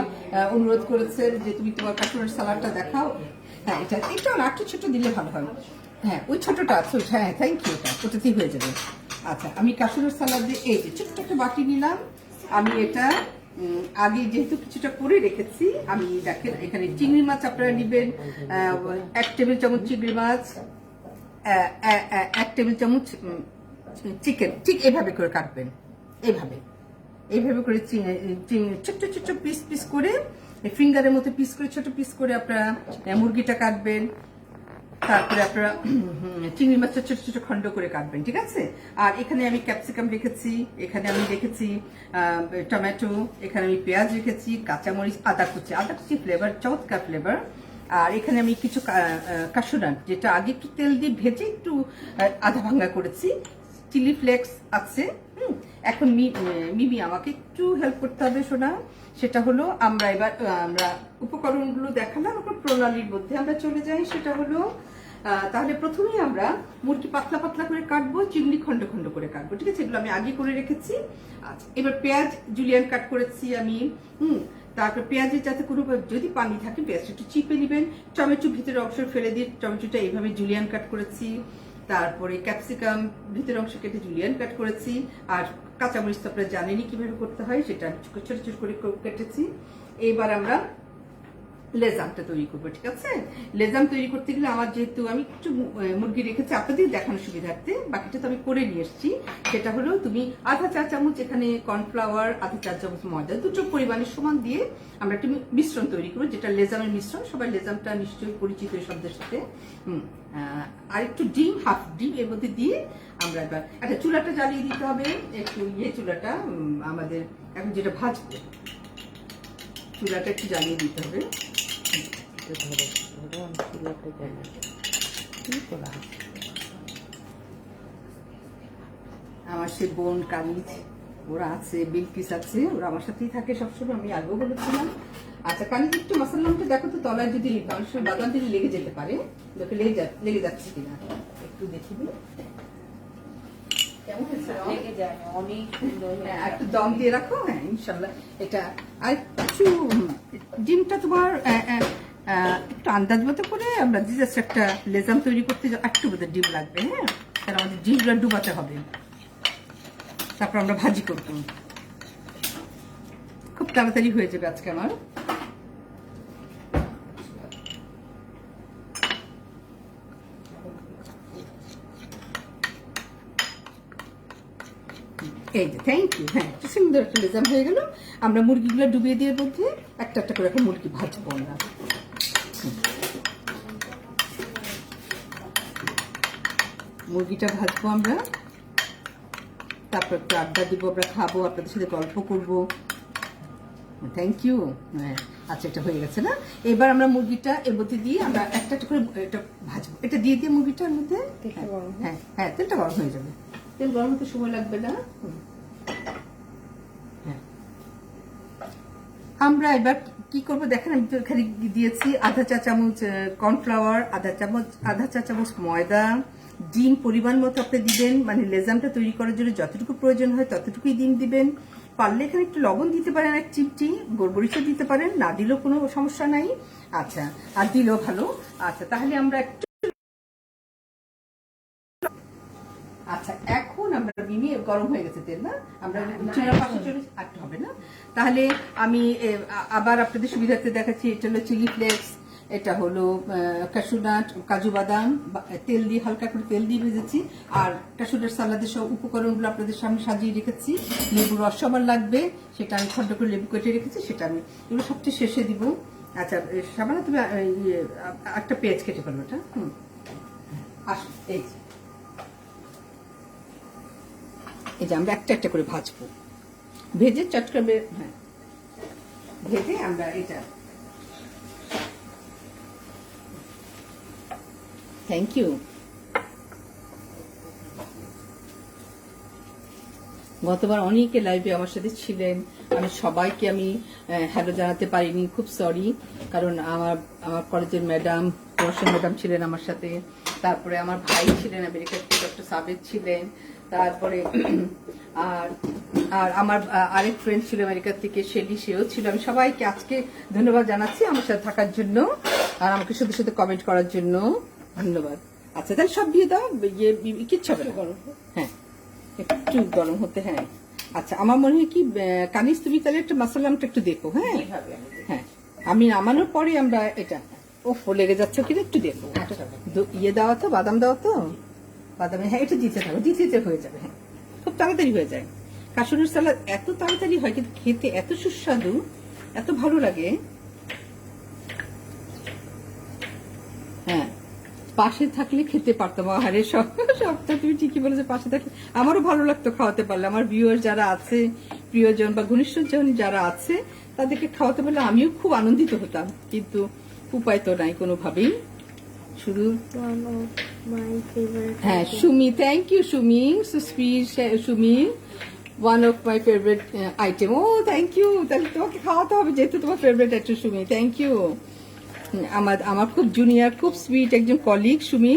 অনুরোধ করেছেন যে তুমি তোমার কাসুরাট সালাদটা দেখাও। হ্যাঁ, এটা না, একটু ছোট দিলে ভালো হয়। হ্যাঁ, ওই ছোটটা আছে, হ্যাঁ থ্যাংক ইউ, ওটাতেই হয়ে যাবে। আচ্ছা, আমি কাসুরাট সালাদে এই যে ছোট্ট একটা বাটি নিলাম। আমি এটা আগে যেহেতু কিছুটা করে রেখেছি, আমি দেখেন এখানে চিংড়ি মাছ আপনারা নেবেন 1 টেবিল চামচ, চিংড়ি মাছ 1 টেবিল চামচ, চিকেন ঠিক এভাবে করে কাটবেন, এইভাবে করে ছোট্ট ছোট্ট পিস করে, ফিঙ্গারের মতো পিস করে, ছোট পিস করে আপনারা মুরগিটা কাটবেন। তারপরে আপনারা চিংড়ি মাছটা ছোট ছোট খন্ড করে কাটবেন, ঠিক আছে। আর এখানে আমি ক্যাপসিকাম রেখেছি, এখানে আমি রেখেছি টমেটো, এখানে আমি পেঁয়াজ রেখেছি, কাঁচামরিচ, আদা কুচি ফ্লেভার, চমৎকার ফ্লেভার। আর এখানে আমি কিছু কাসুরান, যেটা আগে একটু তেল দিয়ে ভেজে একটু আধা ভাঙা করেছি, চিলি ফ্লেক্স আছে। এখন মিমি আমাকে একটু হেল্প করতে হবে শোনা, সেটা হলো আমরা উপকরণগুলো দেখালাম, এখন প্রণালীর মধ্যে আমরা চলে যাই। সেটা হলো তাহলে প্রথমেই আমরা মুরগি পাতলা পাতলা করে কাটবো, চিংড়ি খন্ড খন্ড করে কাটবো, ঠিক আছে, এগুলো আমি আগে করে রেখেছি। আচ্ছা, এবার পেঁয়াজ জুলিয়ান কাট করেছি আমি। তারপর পেঁয়াজের যাতে কোনো যদি পানি থাকে পেঁয়াজটা একটু চিপে নেবেন। টমেটো ভিতরের অংশ ফেলে দিয়ে টমেটোটা এইভাবে জুলিয়ান কাট করেছি। তারপরে ক্যাপসিকাম ভিতরের অংশ কেটে জুলিয়ান কাট করেছি। আর কাঁচামরিচ তো আপনারা জানেনই কিভাবে করতে হয়, সেটা আমি ছোট ছোট করে কেটেছি। এবার আমরা লেজামটা তৈরি করবো, ঠিক আছে। লেজাম তৈরি করতে গেলে আমার যেহেতু আমি একটু মুরগি রেখেছি আপনাদের দেখানোর সুবিধার্থে, বাকিটা তো আমি করে নিয়ে এসেছি। সেটা হলো তুমি আধা চা চামচ এখানে কর্নফ্লাওয়ার, আধা চা চামচ ময়দা, দুটো পরিমাণের সমান দিয়ে আমরা একটি মিশ্রণ তৈরি করবো, যেটা লেজামের মিশ্রণ। সবাই লেজামটা নিশ্চয়ই পরিচিত এই শব্দের সাথে। আর একটু ডিম, হাফ ডিম এর মধ্যে দিয়ে আমরা এবার একটা চুলাটা জ্বালিয়ে দিতে হবে, একটু চুলাটা আমাদের এখন যেটা ভাজবো, চুলাটা একটু জ্বালিয়ে দিতে হবে। আমার সে বোন কানিজ ওরা আছে, বিলকিস আছে, ওরা আমার সাথেই থাকে সবসময়, আমি আগেও বলেছিলাম। আচ্ছা, কানিজ একটু মশলামটা দেখো তো, তলায় যদি অনেক সময় বাদাম দিলে লেগে যেতে পারে, লেগে যাচ্ছে কিনা একটু দেখি দিই। কেমন হয়েছে? একটু দম দিয়ে রাখো, হ্যাঁ ইনশাল্লাহ। এটা আর কিছু ডিমটা তোমার একটু আন্দাজ মতো করে আমরা জাস্ট একটা লেজাম তৈরি করতে একটু বোধহয় ডিম লাগবে। হ্যাঁ, কারণ আমাদের ডিমগুলো ডুবাতে হবে, তারপর আমরা ভাজি করবো। খুব তাড়াতাড়ি হয়ে যাবে আজকে আমার। এই যে থ্যাংক ইউ। হ্যাঁ, একটু সুন্দর একটা লেজাম হয়ে গেল। আমরা মুরগিগুলো ডুবিয়ে দিয়ে মধ্যে একটা একটা করে একটা মুরগি ভাজবো আমরা। মুরগিটা ভাজবো আমরা, তারপর একটু আড্ডা দিব, আমরা খাবো, আপনাদের সাথে গল্প করবো। Thank you. হ্যাঁ, আচ্ছা, এটা হয়ে গেছে না? এবার আমরা মুরগিটা এর মধ্যে দিয়ে আমরা একটা একটা করে এটা ভাজবো। এটা দিয়ে দিয়ে মুরগিটার মধ্যে, হ্যাঁ হ্যাঁ, তেলটা গরম হয়ে যাবে। তেল গরম হতে সময় লাগবে না। হ্যাঁ, আমরা এবার কি করবো দেখেন, আমি তো এখানে দিয়েছি আধা চা চামচ কর্নফ্লাওয়ার, আধা চা চামচ ময়দা, ডিম পরিমাণ মতো আপনি দিবেন, মানে লেজামটা তৈরি করার জন্য যতটুকু প্রয়োজন হয় ততটুকুই ডিম দিবেন। পারলে এখানে একটু লবণ দিতে পারেন, এক চিমটি গোলমরিচও দিতে পারেন, না দিলেও কোনো সমস্যা নাই। আচ্ছা, আর দিলেও ভালো। আচ্ছা, তাহলে আমরা একটু, আচ্ছা এখন আমরা মিমি গরম হয়ে গেছে তেল না, আমরা চুলার পাশে চলে একটু হবে না। তাহলে আমি আবার আপনাদের সুবিধার্থে দেখাচ্ছি। এটা হলো চিলি ফ্লেক্স, এটা হলো ক্যাশুনাট, কাজু বাদাম, তেল দিয়ে হালকা করে তেল দিয়ে ভেজেছি। আর ক্যাশুনাট সালাদের সব উপকরণগুলো আপনাদের সামনে সাজিয়ে রেখেছি। লেবুর রস আমার লাগবে, সেটা আমি খন্ড করে লেবু কেটে রেখেছি, সেটা আমি এগুলো সবচেয়ে শেষে দিব। আচ্ছা, সামান্য তুমি একটা পেঁয়াজ কেটে ফেলবো এটা। আসো, এই যে আমরা একটা একটা করে ভাজবো, ভেজে চটকাবে। হ্যাঁ, ভেজে আমরা এটা, থ্যাংক ইউ। গতবার অনেকে লাইভে আমার সাথে ছিলেন, আমি সবাইকে আমি হ্যালো জানাতে পারিনি, খুব সরি। কারণ আমার কলেজের ম্যাডাম, রোশন ম্যাডাম ছিলেন আমার সাথে, তারপরে আমার ভাই ছিলেন আমেরিকার থেকে, ডক্টর সাবেদ ছিলেন, তারপরে আর আমার আরেক ফ্রেন্ড ছিল আমেরিকার থেকে, শেলি, সেও ছিল। আমি সবাইকে আজকে ধন্যবাদ জানাচ্ছি আমার সাথে থাকার জন্য আর আমাকে শুধু শুধু কমেন্ট করার জন্য। ধন্যবাদ। আচ্ছা, তাহলে সব দিয়ে দাও, কিচ্ছু হবে না। হ্যাঁ, একটু গরম হতে। হ্যাঁ, আচ্ছা, আমার মনে হয় কি কানিস, তুমি তাহলে একটা মশলামটা একটু দেখো। হ্যাঁ হ্যাঁ, আমি নামানোর পরে আমরা এটা, ও লেগে যাচ্ছে কিনা একটু দেখো। ইয়ে দেওয়া তো, বাদাম দেওয়া তো, বাদামে, হ্যাঁ এটা দিতে থাকো, দিতে হয়ে যাবে। হ্যাঁ, খুব তাড়াতাড়ি হয়ে যায়। কাশুনের সালাদ এত তাড়াতাড়ি হয়, কিন্তু খেতে এত সুস্বাদু, এত ভালো লাগে। হ্যাঁ, পাশে থাকলে খেতে পারতাম। আহারে, সবটা তুমি ঠিকই বলেছো, পাশে থাকলে আমারও ভালো লাগতো খাওয়াতে পারলে। আমার ভিউয়ার যারা আছে, প্রিয়জন বা ঘনিষ্ঠজন যারা আছে, তাদেরকে খাওয়াতে পারলে আমিও খুব আনন্দিত হতাম, কিন্তু উপায় তো নাই কোনোভাবেই। শুধু হ্যাঁ, Sumi, thank you Sumi, Sumi, one of my favourite item. ও থ্যাংক ইউ, তাহলে তোমাকে খাওয়াতে হবে যেহেতু তোমার favourite item Sumi, thank you. আমার খুব জুনিয়র, খুব সুইট একজন কলিগ সুমি,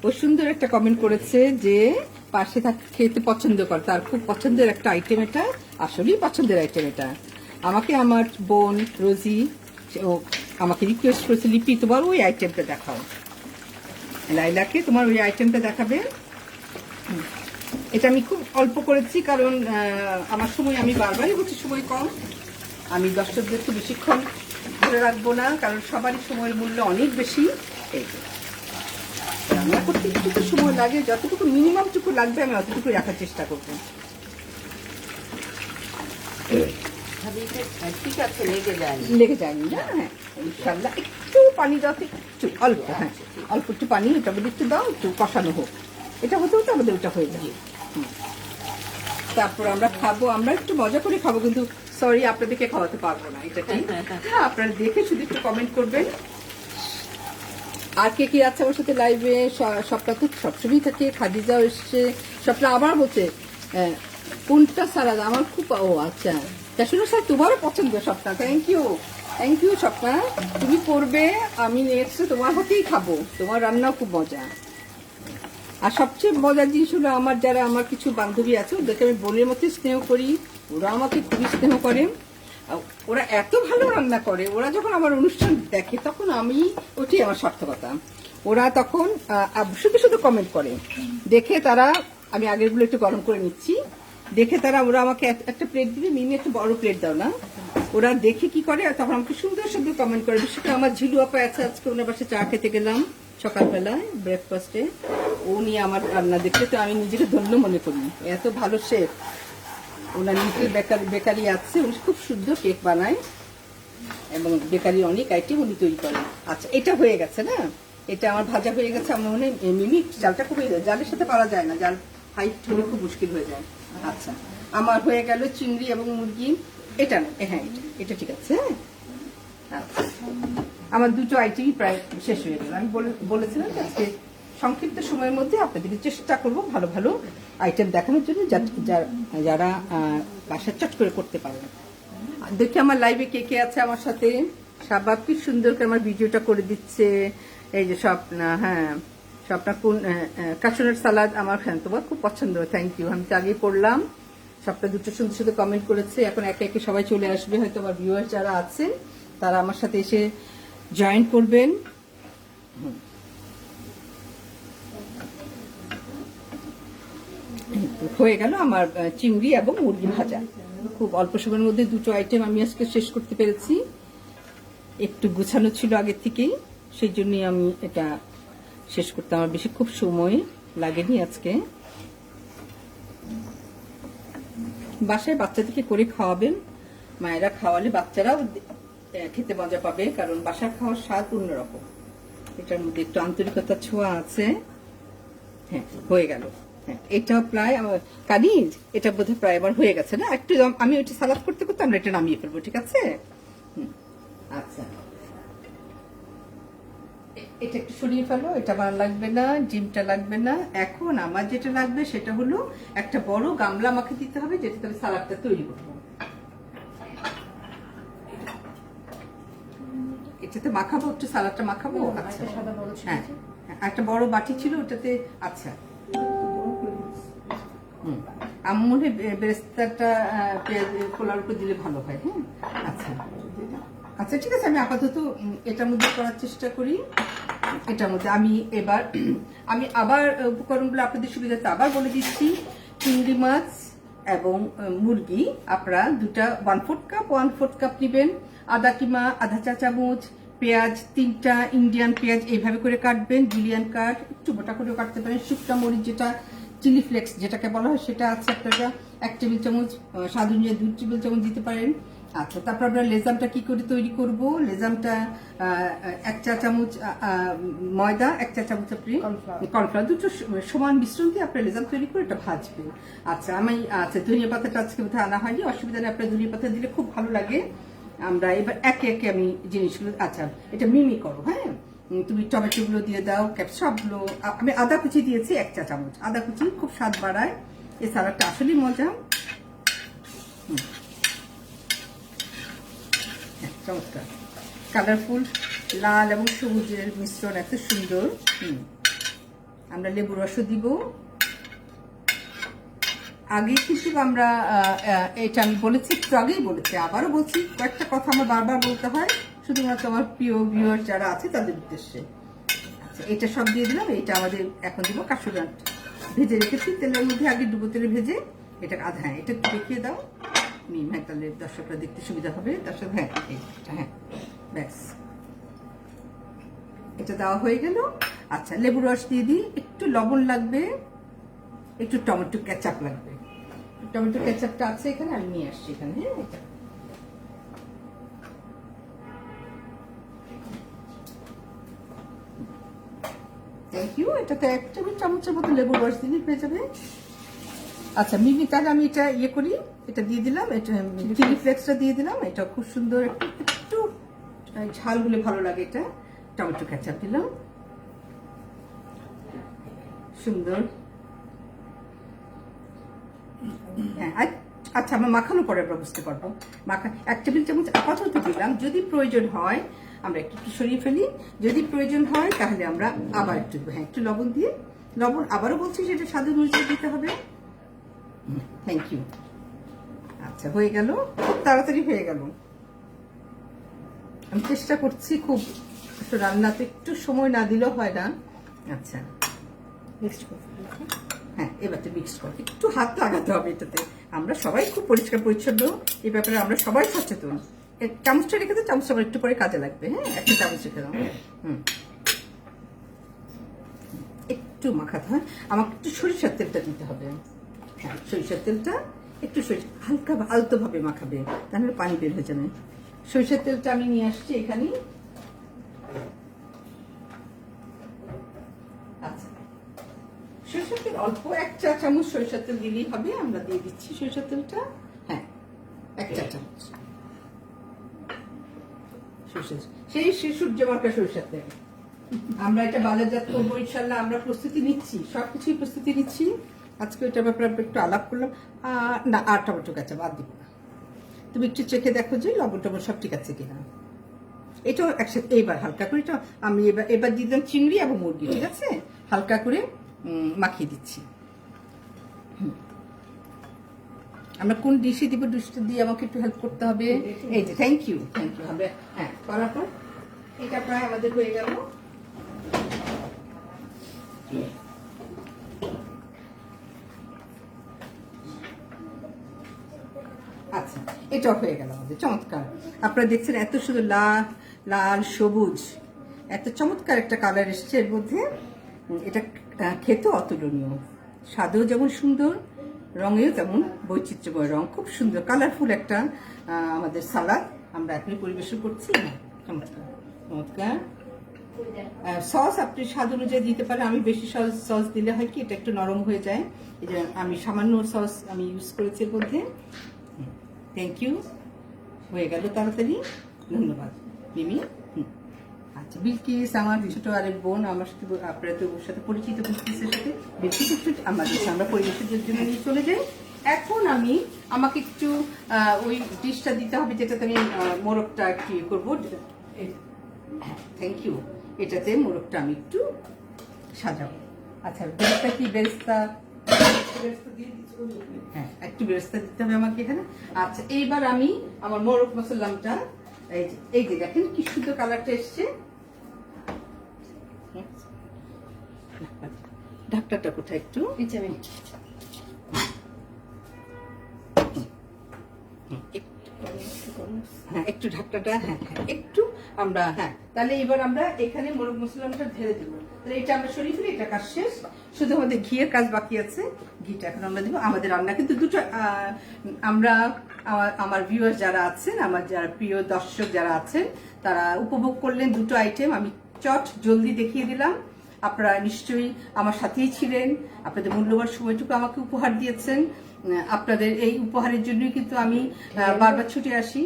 ও সুন্দর একটা কমেন্ট করেছে যে পাশে খেতে পছন্দ করে, তার খুব পছন্দের একটা আইটেম এটা, আসলেই পছন্দের আইটেম এটা। আমাকে আমার বোন রোজি ও আমাকে রিকোয়েস্ট করেছে, লিপি তোমার ওই আইটেমটা দেখাও, লাইলাকে তোমার ওই আইটেমটা দেখাবে। এটা আমি খুব অল্প করেছি, কারণ আমার সময়, আমি বারবারই বলছি সময় কম, আমি দর্শকদের তো বেশিক্ষণ ধরে রাখবো না, কারণ সবারই সময়ের মূল্য অনেক বেশি। এই রান্না করতে একটু তো সময় লাগে, যতটুকু মিনিমামটুকু লাগবে আমি অতটুকু রাখার চেষ্টা করবো। ঠিক আছে, লেগে যায়নি না? হ্যাঁ, ইনশাল্লাহ। একটু পানি দাও, একটু অল্প, হ্যাঁ অল্প একটু পানি, এটা বলে একটু দাও, একটু কষানো হোক, এটা হতে হতে আমাদের ওটা হয়ে যায়। তারপর আমরা খাবো, আমরা একটু মজা করে খাবো, কিন্তু সরি আপনাদেরকে খাওয়াতে পারবো না, এটা ঠিক। হ্যাঁ, আপনারা দেখে শুধু একটু কমেন্ট করবেন। আর কে কি আছে আমার সাথে লাইভে? সবটা তো সবসময়ই থাকে, খাদিজাও এসছে, সবটা আবার বলছে কোনটা সালাদ আমার খুব, ও আচ্ছা, তা শুনো স্যার তোমারও পছন্দ সবটা, থ্যাংক ইউ স্বপ্না, তুমি করবে, আমি নেক্সট তোমার হাতেই খাবো, তোমার রান্নাও খুব মজা। আর সবচেয়ে মজার জিনিস হলো, আমার যারা আমার কিছু বান্ধবী আছে, ওদেরকে আমি বোনের মতো স্নেহ করি, ওরা আমাকে খুবই স্নেহ করে, ওরা এত ভালো রান্না করে, ওরা যখন আমার অনুষ্ঠান দেখে তখন আমি, ওটাই আমার সার্থকতা, ওরা তখন শুধু শুধু কমেন্ট করে, দেখে তারা, আমি আগেরগুলো একটু গরম করে নিচ্ছি, দেখে তারা, ওরা আমাকে একটা প্লেট দিবে, মিমি একটু বড় প্লেট দাও না, ওরা দেখে কি করে, তখন আমাকে সুন্দর সুন্দর কমেন্ট করে। বিশেষ করে আমার ঝিলু আপা আছে, আজকে ওনার বাসায় চা খেতে গেলাম সকালবেলায় ব্রেকফাস্টে, ও নিয়ে আমার রান্না দেখতে, তো আমি নিজেকে ধন্য মনে করি, এত ভালো শেফ। ওনার নিজের বেকারি আছে, উনি খুব সুন্দর কেক বানায় এবং বেকারি অনেক আইটেম উনি তৈরি করেন। আচ্ছা, এটা হয়ে গেছে না, এটা আমার ভাজা হয়ে গেছে। আমার মনে হয় মিমি জালটা খুব জালের সাথে পারা যায় না, জাল হাইট হলে খুব মুশকিল হয়ে যায়। আচ্ছা, আমার হয়ে গেল চিংড়ি এবং মুরগি। এটা না, হ্যাঁ এটা ঠিক আছে। আচ্ছা, আমার দুটো আইটেমই প্রায় শেষ হয়ে গেল। আমি বলেছিলাম যে আজকে সংক্ষিপ্ত সময়ের মধ্যে আপনাদেরকে চেষ্টা করব ভালো ভালো আইটেম দেখানোর জন্য, যারা বাসা চট করে করতে পারেন। দেখি আমার লাইভে কে কে আছে আমার সাথে। শাবাব কি সুন্দর করে আমার ভিডিওটা করে দিচ্ছে। এই যে স্বপ্না, হ্যাঁ স্বপ্না কোন কাশনের সালাদ আমার তোমার খুব পছন্দ, থ্যাংক ইউ। আমি তো আগেই পড়লাম, সবটা দুটো সুন্দর সুন্দর কমেন্ট করেছে। এখন একে একে সবাই চলে আসবে, হয়তো আমার ভিউয়ার যারা আছে তারা আমার সাথে এসে জয়েন করবেন। হয়ে গেল আমার চিংড়ি এবং মুরগি ভাজা। খুব অল্প সময়ের মধ্যে দুটো আইটেম আমি আজকে শেষ করতে পেরেছি। একটু গুছানো ছিল আগের থেকেই, সেই জন্যই আমি এটা শেষ করতে আমার বেশি খুব সময় লাগেনি আজকে। বাসায় বাচ্চাদেরকে করে খাওয়াবেন, মায়েরা খাওয়ালে বাচ্চারাও খেতে মজা পাবে, কারণ বাসার খাওয়ার স্বাদ অন্যরকম। এটার মধ্যে একটু আন্তরিকতার ছোঁয়া আছে। হ্যাঁ হয়ে গেল। হ্যাঁ, এটা প্রায় আমার কানিজ, এটা বোধহয় প্রায় আমার হয়ে গেছে না। একটু আমি ওইটা সালাদ করতে করতে আমরা এটা নামিয়ে ফেলবো, ঠিক আছে? আচ্ছা, এটা একটু সরিয়ে ফেলো, এটা আমার লাগবে না, ডিমটা লাগবে না। এখন আমার যেটা লাগবে সেটা হলো একটা বড় গামলা আমাকে দিতে হবে, যেটাতে আমি সালাদটা তৈরি করবো। এটাতে মাখাবো, একটু সালাদটা মাখাবো। আচ্ছা, হ্যাঁ একটা বড় বাটি ছিল ওটাতে। আচ্ছা, আমার মনে হয় বেরেস্তাটা খোলার উপর দিলে ভালো হয়। হ্যাঁ আচ্ছা আচ্ছা, ঠিক আছে। আমি আপাতত এটার মধ্যে করার চেষ্টা করি। এটার মধ্যে আমি আবার উপকরণগুলো আপনাদের সুবিধাতে আবার বলে দিচ্ছি। চিংড়ি মাছ এবং মুরগি আপনারা দুটা 1/4 কাপ নেবেন। আদা কিমা আধা চা চামচ, পেঁয়াজ 3টা ইন্ডিয়ান পেঁয়াজ এইভাবে করে কাটবেন, জুলিয়ান কাট, একটু মোটা করেও কাটতে পারেন। শুকনা মরিচ যেটা চিলি ফ্লেক্স যেটাকে বলা হয় সেটা আছে আপনারা 1 টেবিল চামচ, স্বাদ অনুযায়ী 2 টেবিল চামচ দিতে পারেন। আচ্ছা, তারপর আমরা লেজামটা কি করে তৈরি করব। লেজামটা 1 চা চামচ ময়দা, 1 চা চামচ আপনি কর্নফ্লাওয়ার, দুটো সমান মিশ্রণ দিয়ে আপনার লেজাম তৈরি করে এটা ভাজবেন। আচ্ছা, আচ্ছা ধনিয়া পাতাটা আজকে বোধহয় আনা হয়নি, অসুবিধা নেই, আপনার ধনিয়া পাতা দিলে খুব ভালো লাগে। আমরা এবার একে একে আমি জিনিসগুলো, আচ্ছা এটা মিমি করো। হ্যাঁ, তুমি টমেটোগুলো দিয়ে দাও, সবগুলো। আমি আদা কুচি দিয়েছি 1 চা চামচ, আদা কুচি খুব স্বাদ বাড়ায়, এই সালাডটা আসলেই মজা। চমৎকার কালারফুল লাল এবং সবুজের মিশ্রণ, এত সুন্দর। আমরা লেবু রসও দিব। আগে কিন্তু আমরা এটা আমি বলেছি, একটু আগেই বলেছি, আবারও বলছি, কয়েকটা কথা আমার বারবার বলতে হয়, শুধুমাত্র আমার প্রিয় ভিউয়ার যারা আছে তাদের উদ্দেশ্যে। আচ্ছা, এটা সব দিয়ে দিলাম। এটা আমাদের এখন দিব কাসুরি নাট, ভেজে রেখেছি তেলের মধ্যে, আগে ডুবো তেলে ভেজে। এটা আধা, হ্যাঁ এটা একটু দেখিয়ে দাও মিম, হ্যাঁ তাহলে দর্শকরা দেখতে সুবিধা হবে। দর্শক, হ্যাঁ হ্যাঁ ব্যাস, এটা দেওয়া হয়ে গেল। আচ্ছা, লেবু রস দিয়ে দিই, একটু লবণ লাগবে, একটু টমেটো কেচাপ লাগবে। টমেটো কেচাপটা আছে এখানে, আমি নিয়ে আসছি এখানে। হ্যাঁ, এটা থ্যাংক ইউ। এটাতে 1 টেবিল চামচের মতো লেবু রস দিলে পেয়ে যাবে। আচ্ছা মিমি, তাহলে আমি এটা ইয়ে করি, এটা দিয়ে দিলাম, এটা চিলি ফ্লেক্সটা দিয়ে দিলাম। এটা খুব সুন্দর, একটু ঝাল হলে ভালো লাগে। এটা টমেটো কেচাপ দিলাম, সুন্দর। হ্যাঁ আচ্ছা, আমরা মাখানো পরে আমরা বুঝতে পারবো। 1 টেবিল চামচ আপাতত দিলাম, যদি প্রয়োজন হয় আমরা একটু সরিয়ে ফেলি, যদি প্রয়োজন হয় তাহলে আমরা আবার একটু, হ্যাঁ একটু লবণ দিয়ে, লবণ আবারও বলছি সেটা স্বাদ অনুযায়ী দিতে হবে। Thank you. আচ্ছা, হয়ে গেল, খুব তাড়াতাড়ি হয়ে গেল। আমি চেষ্টা করছি খুব, রান্নাতে একটু সময় না দিলেও হয় না। আচ্ছা, হ্যাঁ এবার তো মিক্স করো, একটু হাত লাগাতে হবে এটাতে। আমরা সবাই খুব পরিষ্কার পরিচ্ছন্ন, এই ব্যাপারে আমরা সবাই সচেতন। চামচটা রেখে তো, চামচটা একটু পরে কাজে লাগবে। হ্যাঁ, একটা চামচ রেখে দাও। একটু মাখাতে হয়, আমাকে একটু সরিষার তেলটা দিতে হবে। হ্যাঁ, সরিষার তেলটা একটু সরিষা হালকা আলতোভাবে মাখাবে, তাহলে পানি বের হয়ে যাবে। সরিষার তেলটা আমি নিয়ে আসছি এখানে। আচ্ছা, সরিষার তেল অল্প 1 চা চামচ সরিষার তেল দিলেই হবে। আমরা দিয়ে দিচ্ছি সরিষার তেলটা। হ্যাঁ, 1 চা চামচ সেই সূর্যমার্কা সরিষার তেল। আমরা এটা বাজারজাত করবো ইনশাল্লাহ। আমরা প্রস্তুতি নিচ্ছি, সবকিছুই প্রস্তুতি নিচ্ছি। আজকে ওইটার ব্যাপারে একটু আলাপ করলাম। না, আর টমেটো কাঁচা বাদ দিব না। তুমি একটু চেখে দেখো যে লবণ টবণ সব ঠিক আছে কিনা। এটাও একসাথে এইবার হালকা করে, এটা আমি এবার দিয়ে দিলাম চিংড়ি এবং মুরগি, ঠিক আছে, হালকা করে মাখিয়ে দিচ্ছি। আমরা কোন ডিশে দিব, ডিশটা দিয়ে আমাকে একটু হেল্প করতে হবে। এই যে থ্যাংক ইউ হবে। হ্যাঁ, করার পর এটা প্রায় আমাদের হয়ে গেল। আচ্ছা, এটাও হয়ে গেল আমাদের, চমৎকার। আপনারা দেখছেন এত সুন্দর লাল সবুজ, এত চমৎকার একটা কালার এসছে এর মধ্যে। এটা খেতে অতুলনীয়, স্বাদেও যেমন সুন্দর, রঙেও তেমন বৈচিত্র্যময় রং, খুব সুন্দর কালারফুল একটা আমাদের সালাদ আমরা এখনই পরিবেশন করছি। চমৎকার চমৎকার। সস আপনি স্বাদ অনুযায়ী দিতে পারেন। আমি বেশি সস দিলে হয় কি এটা একটু নরম হয়ে যায়, এই যে আমি সামান্য সস আমি ইউজ করেছি এর মধ্যে। থ্যাংক ইউ, হয়ে গেল তাড়াতাড়ি। ধন্যবাদ মিমি। আচ্ছা, বিলকিস আমার ছোট আরেক বোন, আমার সাথে আপনারা তো ওর সাথে পরিচিত। বিলকিসের সাথে বিলকিস একটু আমরা পরিবেশের জন্য নিয়ে চলে যাই। এখন আমাকে একটু ওই ডিশটা দিতে হবে যেটাতে আমি মোরগটা একটু ইয়ে করবো। থ্যাংক ইউ, এটাতে মোরগটা আমি একটু সাজাবো। আচ্ছা, বেরেস্তা কি বেরেস্তা? হ্যাঁ, একটু বেরেস্তা দিতে হবে আমাকে এখানে। আচ্ছা, এইবার আমি আমার মোরগ মশলামটা এই যে দেখেন কি সুন্দর কালারটা এসছে। ঢাকনাটা কোথায় একটু হ্যাঁ, একটু ঢাকনাটা হ্যাঁ একটু আমরা তাহলে এবার আমরা এখানে মোরগ মশলাটা ঢেলে দেবো। তাহলে এটা আমরা সরিয়ে ফেলি, এটা কাজ শেষ। শুধু আমাদের ঘিয়ের কাজ বাকি আছে। ঘিটা এখন আমরা দেবো। আমাদের রান্না কিন্তু দুটো, আমরা আমার ভিউয়ার যারা আছেন, আমার যারা প্রিয় দর্শক যারা আছেন, তারা উপভোগ করলেন দুটো আইটেম। আমি চট জলদি দেখিয়ে দিলাম। আপনারা নিশ্চয়ই আমার সাথেই ছিলেন, আপনাদের মূল্যবান সময়টুকু আমাকে উপহার দিয়েছেন। আপনাদের এই উপহারের জন্যই কিন্তু আমি বারবার ছুটে আসি।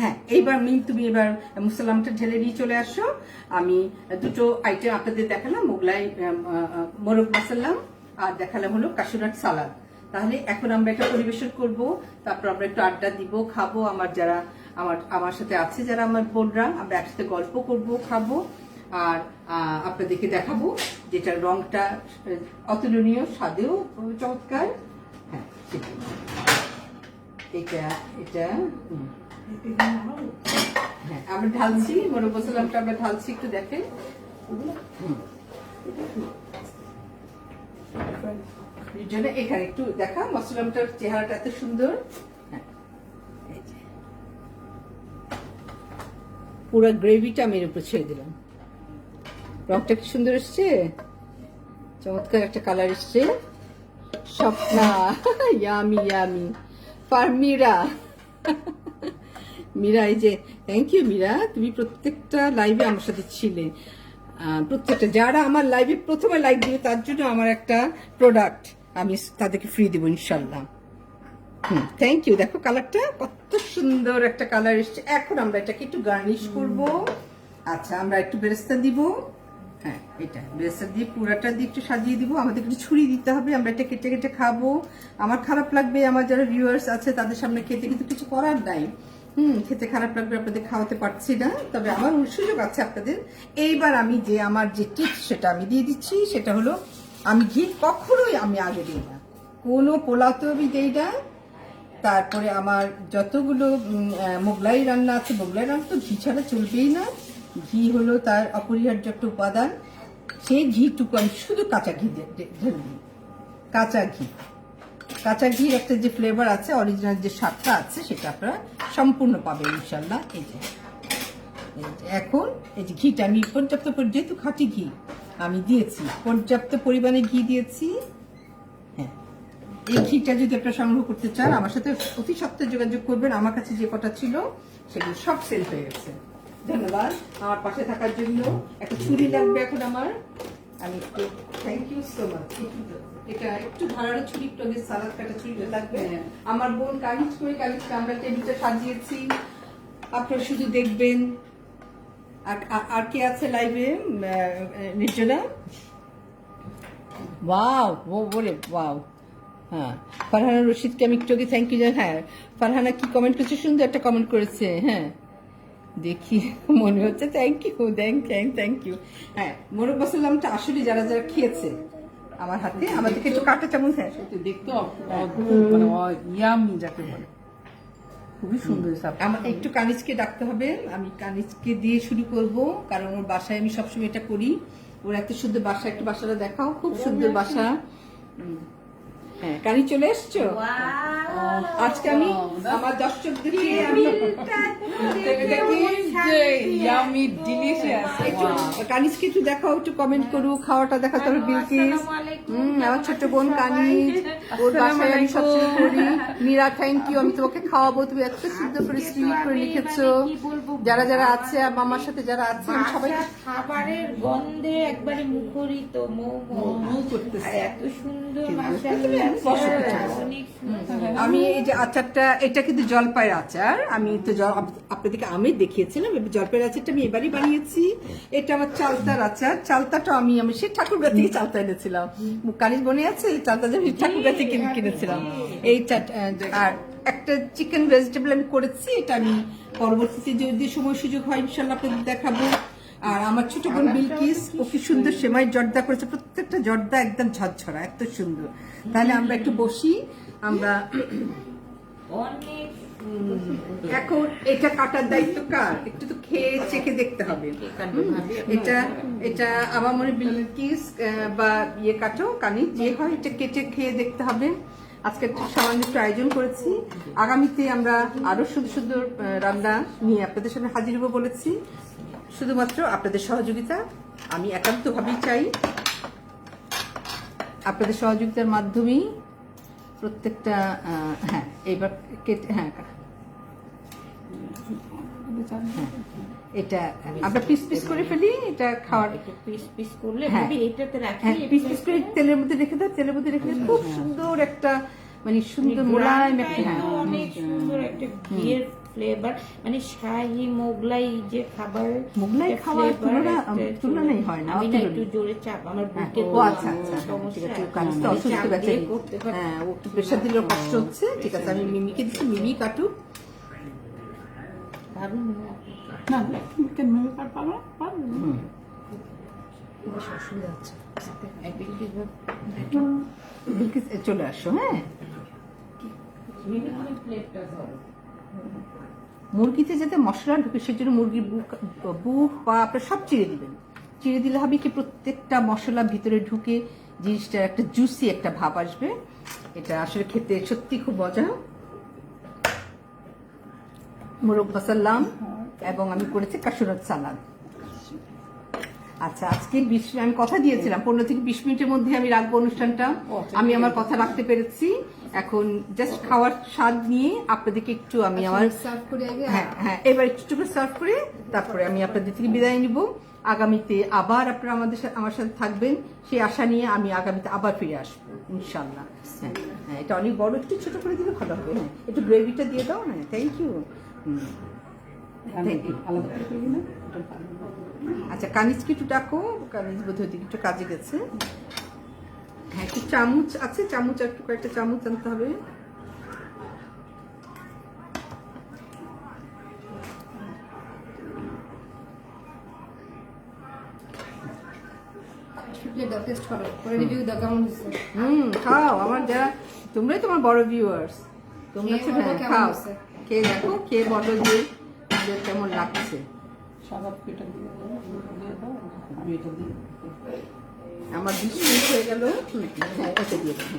হ্যাঁ, এইবার তুমি এবার মুসলামটা ঢেলে নিয়ে চলে আসো। আমি দুটো আইটেম আপনাদের দেখালাম, মোগলাই মোরগ মাসাল্লাম আর দেখালাম হলো কাসুরাট সালাদ। তাহলে এখন আমরা এটা পরিবেশন করব, তারপর আমরা একটু আড্ডা দিব, খাবো। আমার যারা আমার সাথে আছে, যারা আমার বোনরা, আমরা একসাথে গল্প করব, খাবো, আর আপনাদেরকে দেখাবো যেটার রংটা অতুলনীয়, স্বাদেও চমৎকার। হ্যাঁ, এটা হ্যাঁ আমরা ঢালছি, মোরগ মশলাটা আমরা ঢালছি, একটু দেখেন। এখানে একটু দেখা মশলাটার চেহারাটা এত সুন্দর। হ্যাঁ, পুরো গ্রেভিটা আমি এর উপর ছেড়ে দিলাম। রংটা কি সুন্দর এসছে, চমৎকার একটা কালার এসছে। Swapna yummy yummy for Meera. Meera, এই যে থ্যাংক ইউ মীরা, তুমি প্রত্যেকটা লাইভে আমার সাথে ছিলে। প্রত্যেকটা যারা আমার লাইভে প্রথমে লাইক দিবে তার জন্য আমার একটা প্রোডাক্ট আমি তাদেরকে ফ্রি দেবো ইনশাল্লাহ। Thank you. দেখো কালারটা কত সুন্দর একটা কালার এসছে। এখন আমরা এটাকে একটু গার্নিশ করব। আচ্ছা, আমরা একটু বেরেস্তা দিব। হ্যাঁ, এটা বেরেস্তা দিয়ে পুরাটা দিয়ে একটু সাজিয়ে দিব। আমাদের একটু ছুরি দিতে হবে, আমরা এটা কেটে কেটে খাবো। আমার খারাপ লাগবে, আমার যারা ভিউয়ার্স আছে তাদের সামনে খেতে, কিন্তু কিছু করার নাই। খেতে খারাপ লাগবে, আপনাদের খাওয়াতে পারছি না, তবে আমার সুযোগ আছে আপনাদের। এইবার আমি আমার যে টিপস সেটা আমি দিয়ে দিচ্ছি। সেটা হলো, আমি ঘি কখনোই আমি আগে দিই না, কোনো পোলাতেও আমি দিই না। তারপরে আমার যতগুলো মোগলাই রান্না আছে, মোগলাই রান্না তো ঘি ছাড়া চলবেই না। ঘি হলো তার অপরিহার্য একটা উপাদান। সেই ঘিটুকু আমি শুধু কাঁচা ঘি ঢেলে দিই। কাঁচা ঘির একটা যে ফ্লেভার আছে, অরিজিনাল যে স্বাদটা আছে, সেটা আপনারা সম্পূর্ণ পাবেন ইনশাল্লাহ। এই যে এখন এই যে ঘিটা আমি পর্যাপ্ত, যেহেতু খাঁটি ঘি আমি দিয়েছি, পর্যাপ্ত পরিমাণে ঘি দিয়েছি। হ্যাঁ, এই ঘিটা যদি আপনারা সংগ্রহ করতে চান আমার সাথে অতি সত্ত্বর যোগাযোগ করবেন। আমার কাছে যে কটা ছিল সেগুলো সব সেল হয়ে গেছে। ধন্যবাদ আমার পাশে থাকার জন্য। একটা ছুরি লাগবে এখন আমার, আমি একটু থ্যাংক ইউ সো মাচ। এটা একটু ধারালো ছুরি, একটু সালাদ কাটা ছুরি লাগবে। আমার বোন কানিজকে আমরা টেবিলটা সাজিয়েছি, আপনারা শুধু দেখবেন। আর কে আছে লাইভে? নির্জনা, ওয়াও, ও বলে ওয়াও। হ্যাঁ, ফারহানা রশিদকে আমি একটু আগে থ্যাংক ইউ জানাই। হ্যাঁ, ফারহানা কি কমেন্ট করেছে? সুন্দর একটা কমেন্ট করেছে। হ্যাঁ, দেখি মনে হচ্ছে থ্যাংক ইউ। হ্যাঁ, মোরগ সালামটা আসলে যারা যারা খেয়েছে আমার হাতে, আমাদেরকে একটু কাটা চামচ। হ্যাঁ, দেখতে অদ্ভুত, মানে ইয়ামি যাকে বলে, খুবই সুন্দর। আমার একটু কানিজকে ডাকতে হবে, আমি কানিজকে দিয়ে শুরু করব, কারণ ওর বাসায় আমি সবসময় এটা করি। ওর এত সুন্দর বাসা, একটু বাসাটা দেখাও, খুব সুন্দর বাসা। হ্যাঁ, কানি চলে এসছো? আজকে আমি আমার দর্শকদেরকে আমি কানিজকে একটু দেখাও, একটু কমেন্ট করুক, খাওয়াটা দেখাতে হবে। বিলকিস, আমার ছোট বোন কানিজ, ওর বাসায় আমি সবসময় করি। মীরা, থ্যাংক ইউ, আমি তোমাকে খাওয়াবো। তুমি এত সুন্দর করে স্ক্রিন করে লিখেছো। যারা যারা আছে, আমার সাথে যারা আছে, আমি সবাই খাবারের গন্ধে একবারে মুখরিত, মৌ করতেছে, এত সুন্দর মাশাআল্লাহ। আমি এই যে আচারটা, এটা কিন্তু জলপাইয়ের আচার। আমি তো আপনাদেরকে আমি দেখিয়েছিলাম, জলপাইয়ের আচারটা আমি এবারই বানিয়েছি। এটা আমার চালতার আচার। চালতাটা আমি সে ঠাকুরগা থেকে চালতা এনেছিলাম। কানিজ বনে আছে চালতা, যে ঠাকুরগা থেকে কিনেছিলাম। এই আর একটা চিকেন ভেজিটেবল আমি করেছি, এটা আমি পরবর্তীতে যদি সময় সুযোগ হয় ইনশাল্লাহ আপনাদের দেখাবো। আর আমার ছোট বোন বিলকিস, ও কি সুন্দর সেমাই জর্দা করেছে, প্রত্যেকটা জর্দা একদম ঝরঝরা, এত সুন্দর। তাহলে আমরা একটু বসি। আমরা এখন এটা কাটার দায়িত্ব কার? একটু তো খেয়ে চেখে দেখতে হবে। এটা আমার মনে বিলকিস বা ইয়ে কাটো, কানি যে হয়, এটা কেটে খেয়ে দেখতে হবে। আজকে একটু সামান্য একটু আয়োজন করেছি। আগামীতে আমরা আরো সুন্দর সুন্দর রান্না নিয়ে আপনাদের সামনে হাজির হবো বলেছি। শুধুমাত্র আপনাদের সহযোগিতা আমি একান্তভাবেই চাই। আপনাদের সহযোগিতার মাধ্যমেই প্রত্যেকটা হ্যাঁ, এইবার কেটে এটা আমরা পিস করে ফেলি। এটা খাওয়ার পিস করলে এটাতে রাখি, পিস করে তেলের মধ্যে রেখে দাও। তেলের মধ্যে রেখে খুব সুন্দর একটা, মানে সুন্দর মোলায়েম একটা, অনেক সুন্দর একটা ঘিয়ের ফ্লেভার, মানে শাহী মোগলাই যে খাবার, মোগলাই খাওয়ার তুলনাই হয় না। আমি না একটু জোরে চাপ, আমার বুকে ও আচ্ছা, ঠিক আছে, কাজটা অসুস্থ বেচারি। হ্যাঁ, ও একটু প্রেশার দিলে কষ্ট হচ্ছে। ঠিক আছে, আমি মিমিকে দিচ্ছি, মিমি কাটুক। দারুণ না, মিমি কাট পাবো, বিলকিস চলে আসো। হ্যাঁ, মুরগিতে যাতে মশলা ঢুকে সেজন্য মুরগির বুক পা আপনার সব চিড়ে দিবেন। চিড়ে দিলে হবে কি, প্রত্যেকটা মশলা ভিতরে ঢুকে জিনিসটার একটা জুসি একটা ভাব আসবে। এটা আসলে খেতে সত্যি খুব মজা। মোরগ মাসাল্লাম, এবং আমি করেছি কাসুরাত সালাদ। আচ্ছা, আজকে আমি কথা দিয়েছিলাম 15 থেকে 20 মিনিটের মধ্যে আমি রাখবো অনুষ্ঠানটা। আমি আমার কথা রাখতে পেরেছি। এখন জাস্ট খাওয়ার স্বাদ নিয়ে আপনাদেরকে একটু আমি আমার সার্ভ করে আগে, হ্যাঁ এবার একটু করে সার্ভ করে তারপরে আমি আপনাদের থেকে বিদায় নিব। আগামীতে আবার আপনারা আমার সাথে থাকবেন সেই আশা নিয়ে আমি আগামীতে আবার ফিরে আসবো ইনশাল্লাহ। হ্যাঁ, এটা অনেক বড়, একটু ছোট করে দিলে ভালো হবে। হ্যাঁ, একটু গ্রেভিটা দিয়ে দাও। হ্যাঁ, থ্যাংক ইউ। আচ্ছা, কানিজকে একটু ডাকো। কানিজ বোধহয় একটু কাজে গেছে। হ্যাঁ, একটু চামচ আছে, চামচ একটু কয়েকটা চামচ আনতে হবে। খাও, আমার যারা তোমরাই তোমার বড় ভিউয়ার্স, তোমরা খাও, খেয়ে দেখো, খেয়ে বলো যে কেমন লাগছে। আমার 20 মিনিট হয়ে গেল। হ্যাঁ, এটা দিয়ে দেবো।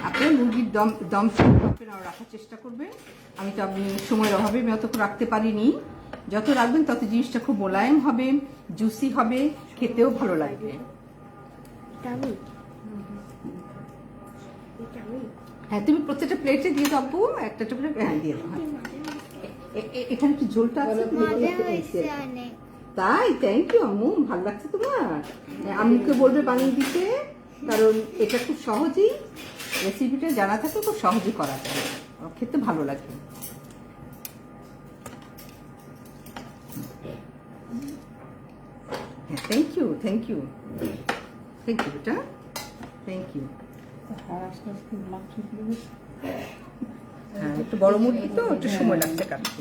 আপনার মুরগির দম দম রাখবেন আর রাখার চেষ্টা করবেন। আমি তো আপনি সময়ের অভাবে আমি অত রাখতে পারিনি। যত রাখবেন তত জিনিসটা খুব মোলায়েম হবে, জুসি হবে, খেতেও ভালো লাগবে। হ্যাঁ, তুমি প্রত্যেকটা প্লেটে দিয়ে দাও আপু, একটা করে হ্যাঁ দিয়ে দাও। এখানে একটু ঝোলটা আছে। তাই, থ্যাংক ইউ আম্মু, ভালো লাগছে তোমার? আম্মুকে বলবে বানিয়ে দিতে, কারণ এটা খুব সহজেই রেসিপিটা জানা থাকে, খুব সহজেই করা যায়, খেতে ভালো লাগে। হ্যাঁ, thank you thank you thank you বেটা, থ্যাংক ইউ। হ্যাঁ, একটু বড় মুরগি তো একটু সময় লাগছে কাটতে।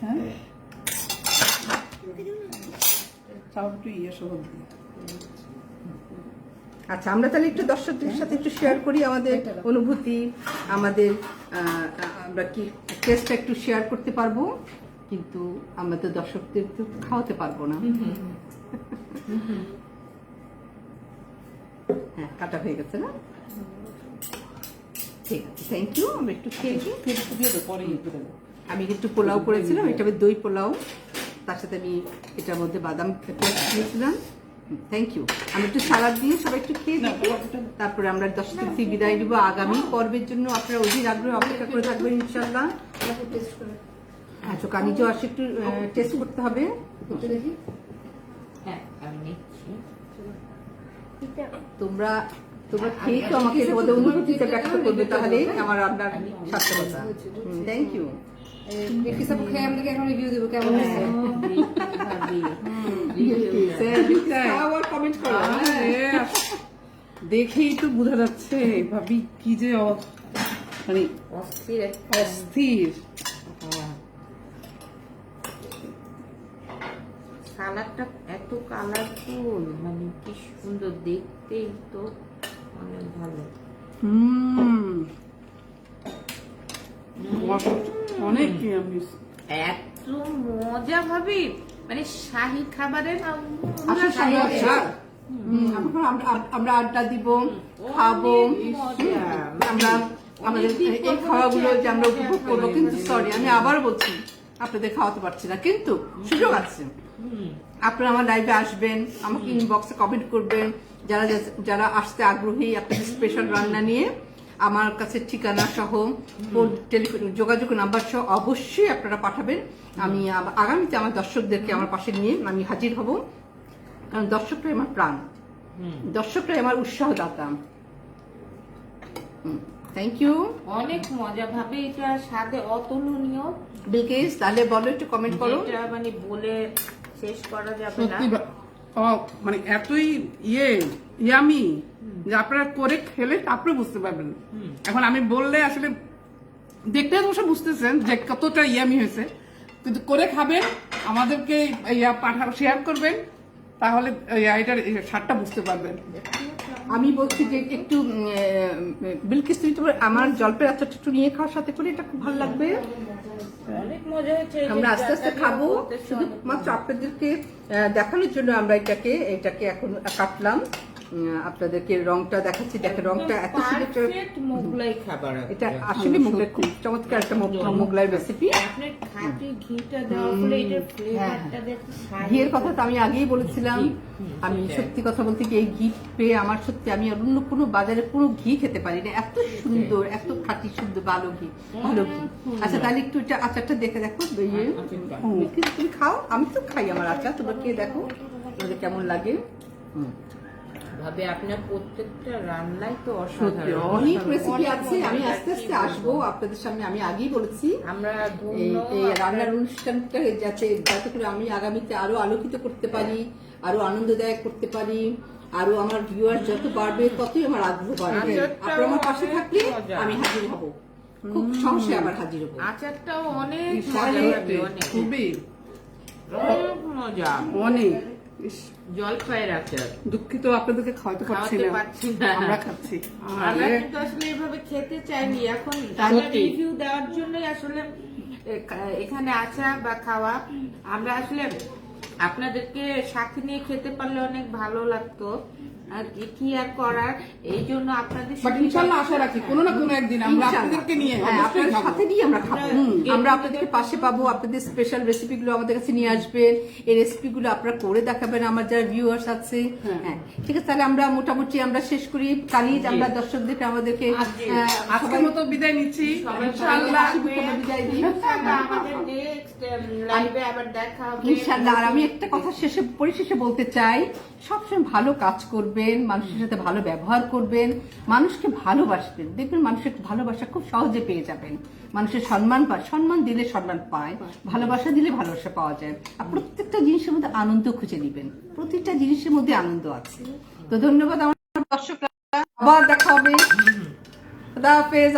হ্যাঁ তাও একটু ইয়ে সহ দিয়ে। আচ্ছা, আমরা তাহলে একটু দর্শকদের সাথে একটু শেয়ার করি আমাদের অনুভূতি, আমাদের আমরা কি টেস্টটা একটু শেয়ার করতে পারবো, কিন্তু আমরা তো দর্শকদের তো খাওয়াতে পারবো না। হ্যাঁ, কাটা হয়ে গেছে না? ঠিক আছে, থ্যাংক ইউ। আমরা একটু খেয়ে নিই। দিয়ে দেবো, পরে ইয়ে করে দেবো। আমি একটু পোলাও করেছিলাম, এটা দই পোলাও, তার সাথে আমি এটার মধ্যে বাদাম পেস্ট দিয়েছিলাম। Thank you. আমি একটু সালাদ দিয়ে সবাই একটু খেয়ে দেখি, তারপরে আমরা দর্শকদের থেকে বিদায় দিব। আগামী পর্বের জন্য আপনারা অধীর আগ্রহে অপেক্ষা করে থাকবেন ইনশাল্লাহ। হ্যাঁ, চোখা নিজেও আসে একটু টেস্ট করতে হবে। হ্যাঁ, আমি নিচ্ছি। তোমরা খেয়ে তো আমাকে তোমাদের অনুভূতিটা ব্যক্ত করবে, তাহলে আমার আপনার সার্থকতা। Thank you. খেয়ে আপনাকে এখন রিভিউ দেবো কেমন হয়েছে। কমেন্ট করো। দেখেই তো বোঝা যাচ্ছে ভাবি কি যে মানে অস্থির অস্থির। সালাদটা এত কালারফুল, মানে কি সুন্দর দেখতেই তো অনেক ভালো। অনেক নিরামিষ। এত মজা ভাবি, মানে শাহী খাবারের আসলে শাহী খাবার। আমরা আড্ডা দিব, খাবো, আমরা আমাদের এই খাওয়াগুলো যে আমরা উপভোগ করবো। কিন্তু সরি, আমি আবার বলছি, আপনাদের খাওয়াতে পারছি না, কিন্তু সুযোগ আছে। আপনারা আমার লাইভে আসবেন, আমাকে ইনবক্সে কমেন্ট করবেন, যারা যারা আসতে আগ্রহী আপনাদের স্পেশাল রান্না নিয়ে। আমার কাছে ঠিকানা সহ টেলিফোন যোগাযোগ নাম্বার সহ অবশ্যই আপনারা পাঠাবেন। আমি আগামীতে আমার দর্শকদেরকে আমার পাশে নিয়ে আমি হাজির হব, কারণ দর্শকরাই আমার প্রাণ, দর্শকরাই আমার উৎসাহদাতা। Thank you. অনেক মজা ভাবে, এটা স্বাদে অতুলনীয়। বিলকিস, তাহলে বলো, একটু কমেন্ট করো। এটা মানে বলে শেষ করা যাবে না। সত্যি মানে এতই ইয়ামি যে আপনারা করে খেলে তারপরে বুঝতে পারবেন। এখন আমি বললে আসলে দেখতে অবশ্য বুঝতেছেন যে কতটা ইয়ামি হয়েছে, কিন্তু করে খাবেন, আমাদেরকে শেয়ার করবেন, তাহলে এটার স্বাদটা বুঝতে পারবেন। আমি বলছি যে একটু বিলকিস, তুমি তোমার আমার জলপের আচারটা একটু নিয়ে খাওয়ার সাথে করে, এটা খুব ভালো লাগবে। অনেক মজা হয়েছে। আমরা আস্তে আস্তে খাবো, শুধুমাত্র আপনাদেরকে দেখানোর জন্য আমরা এটাকে এখন কাটলাম, আপনাদেরকে রংটা দেখাচ্ছি। দেখেন রংটা এত সুন্দর, মোগলাই খাবার। এটা আসলে মোগলাই খুব চমৎকার একটা মোগলাই রেসিপি। আপনি খাঁটি ঘিটা দেওয়ার ফলে এটার ফ্লেভারটা দেখতে ঘিয়ের কথা তো আমি আগেই বলেছিলাম। আমি সত্যি কথা বলতে কি, এই ঘি পেয়ে আমার সত্যি, আমি অন্য কোনো বাজারে কোনো ঘি খেতে পারি না, এত সুন্দর, এত খাঁটি শুদ্ধ ভালো ঘি। আচ্ছা, তাহলে একটু এটা আচারটা দেখে দেখো। তুমি খাও, আমি তো খাই আমার আচার, তোমরা খেয়ে দেখো তোমাদের কেমন লাগে। ভাবে আপনার প্রত্যেকটা রান্নাই তো অসাধারণ। অনেক রেসিপি আছে, আমি আস্তে আস্তে আসবো আপনাদের সামনে। আমি আগেই বলেছি আমরা এই রান্নার অনুষ্ঠানটা যাতে করে আমি আগামীতে আরো আলোকিত করতে পারি, আরো আনন্দদায়ক করতে পারি, আরো আমার ভিউয়ার যত বাড়বে ততই আমার আগ্রহ বাড়বে। আপনারা আমার পাশে থাকলে আমি হাজির হব, খুব সহজে আবার হাজির হব। আচারটাও অনেক মজা হবে, অনেক খুবই মজা, অনেক। জলপাইয়ের আচার। দুঃখিত আপনাদেরকে খাওয়াতে পারছি না, আমরা খাচ্ছি। আমরা কিন্তু আসলে এভাবে খেতে চাইনি, এখন রিভিউ দেওয়ার জন্যই আসলে এখানে আসা বা খাওয়া। আমরা আসলে আপনাদেরকে সাথে নিয়ে খেতে পারলে অনেক ভালো লাগতো, আর কি আর করার, এই জন্য আপনাদের বাট ইনশাল্লাহ আশা রাখি কোনো না কোনো একদিন আমরা ইনশাআল্লাহ। আপনাদেরকে নিয়ে হ্যাঁ, অবশ্যই আপনাদের খাবো। সাথে নিয়ে আমরা খাবো। আমরা আপনাদেরকে পাশে পাবো, আপনাদের স্পেশাল রেসিপিগুলো আমাদের কাছে নিয়ে আসবেন, এই রেসিপিগুলো আপনারা করে দেখাবেন আমার যারা ভিউয়ার্স আছে। হ্যাঁ, ঠিক আছে, তাহলে আমরা মোটামুটি আমরা শেষ করি। কালিজ আমরা দর্শকদেরকে আমাদেরকে আজকের মতো বিদায় নিচ্ছি ইনশাআল্লাহ বিদায় দিই। আমাদের নেক্সট লাইভে আবার দেখা হবে ইনশাআল্লাহ। আর আমি একটা কথা পরিশেষে বলতে চাই, সবসময় ভালো কাজ করবেন, মানুষের সাথে ভালো ব্যবহার করবেন, মানুষকে ভালোবাসবেন, দেখবেন মানুষের ভালোবাসা খুব সহজে পেয়ে যাবেন। মানুষের সম্মান দিলে সম্মান পায়, ভালোবাসা দিলে ভালোবাসা পাওয়া যায়। আর প্রত্যেকটা জিনিসের মধ্যে আনন্দ খুঁজে নেবেন, প্রতিটা জিনিসের মধ্যে আনন্দ আছে। তো ধন্যবাদ আমার দর্শকরা, আবার দেখা হবে। খুদা হাফেজ।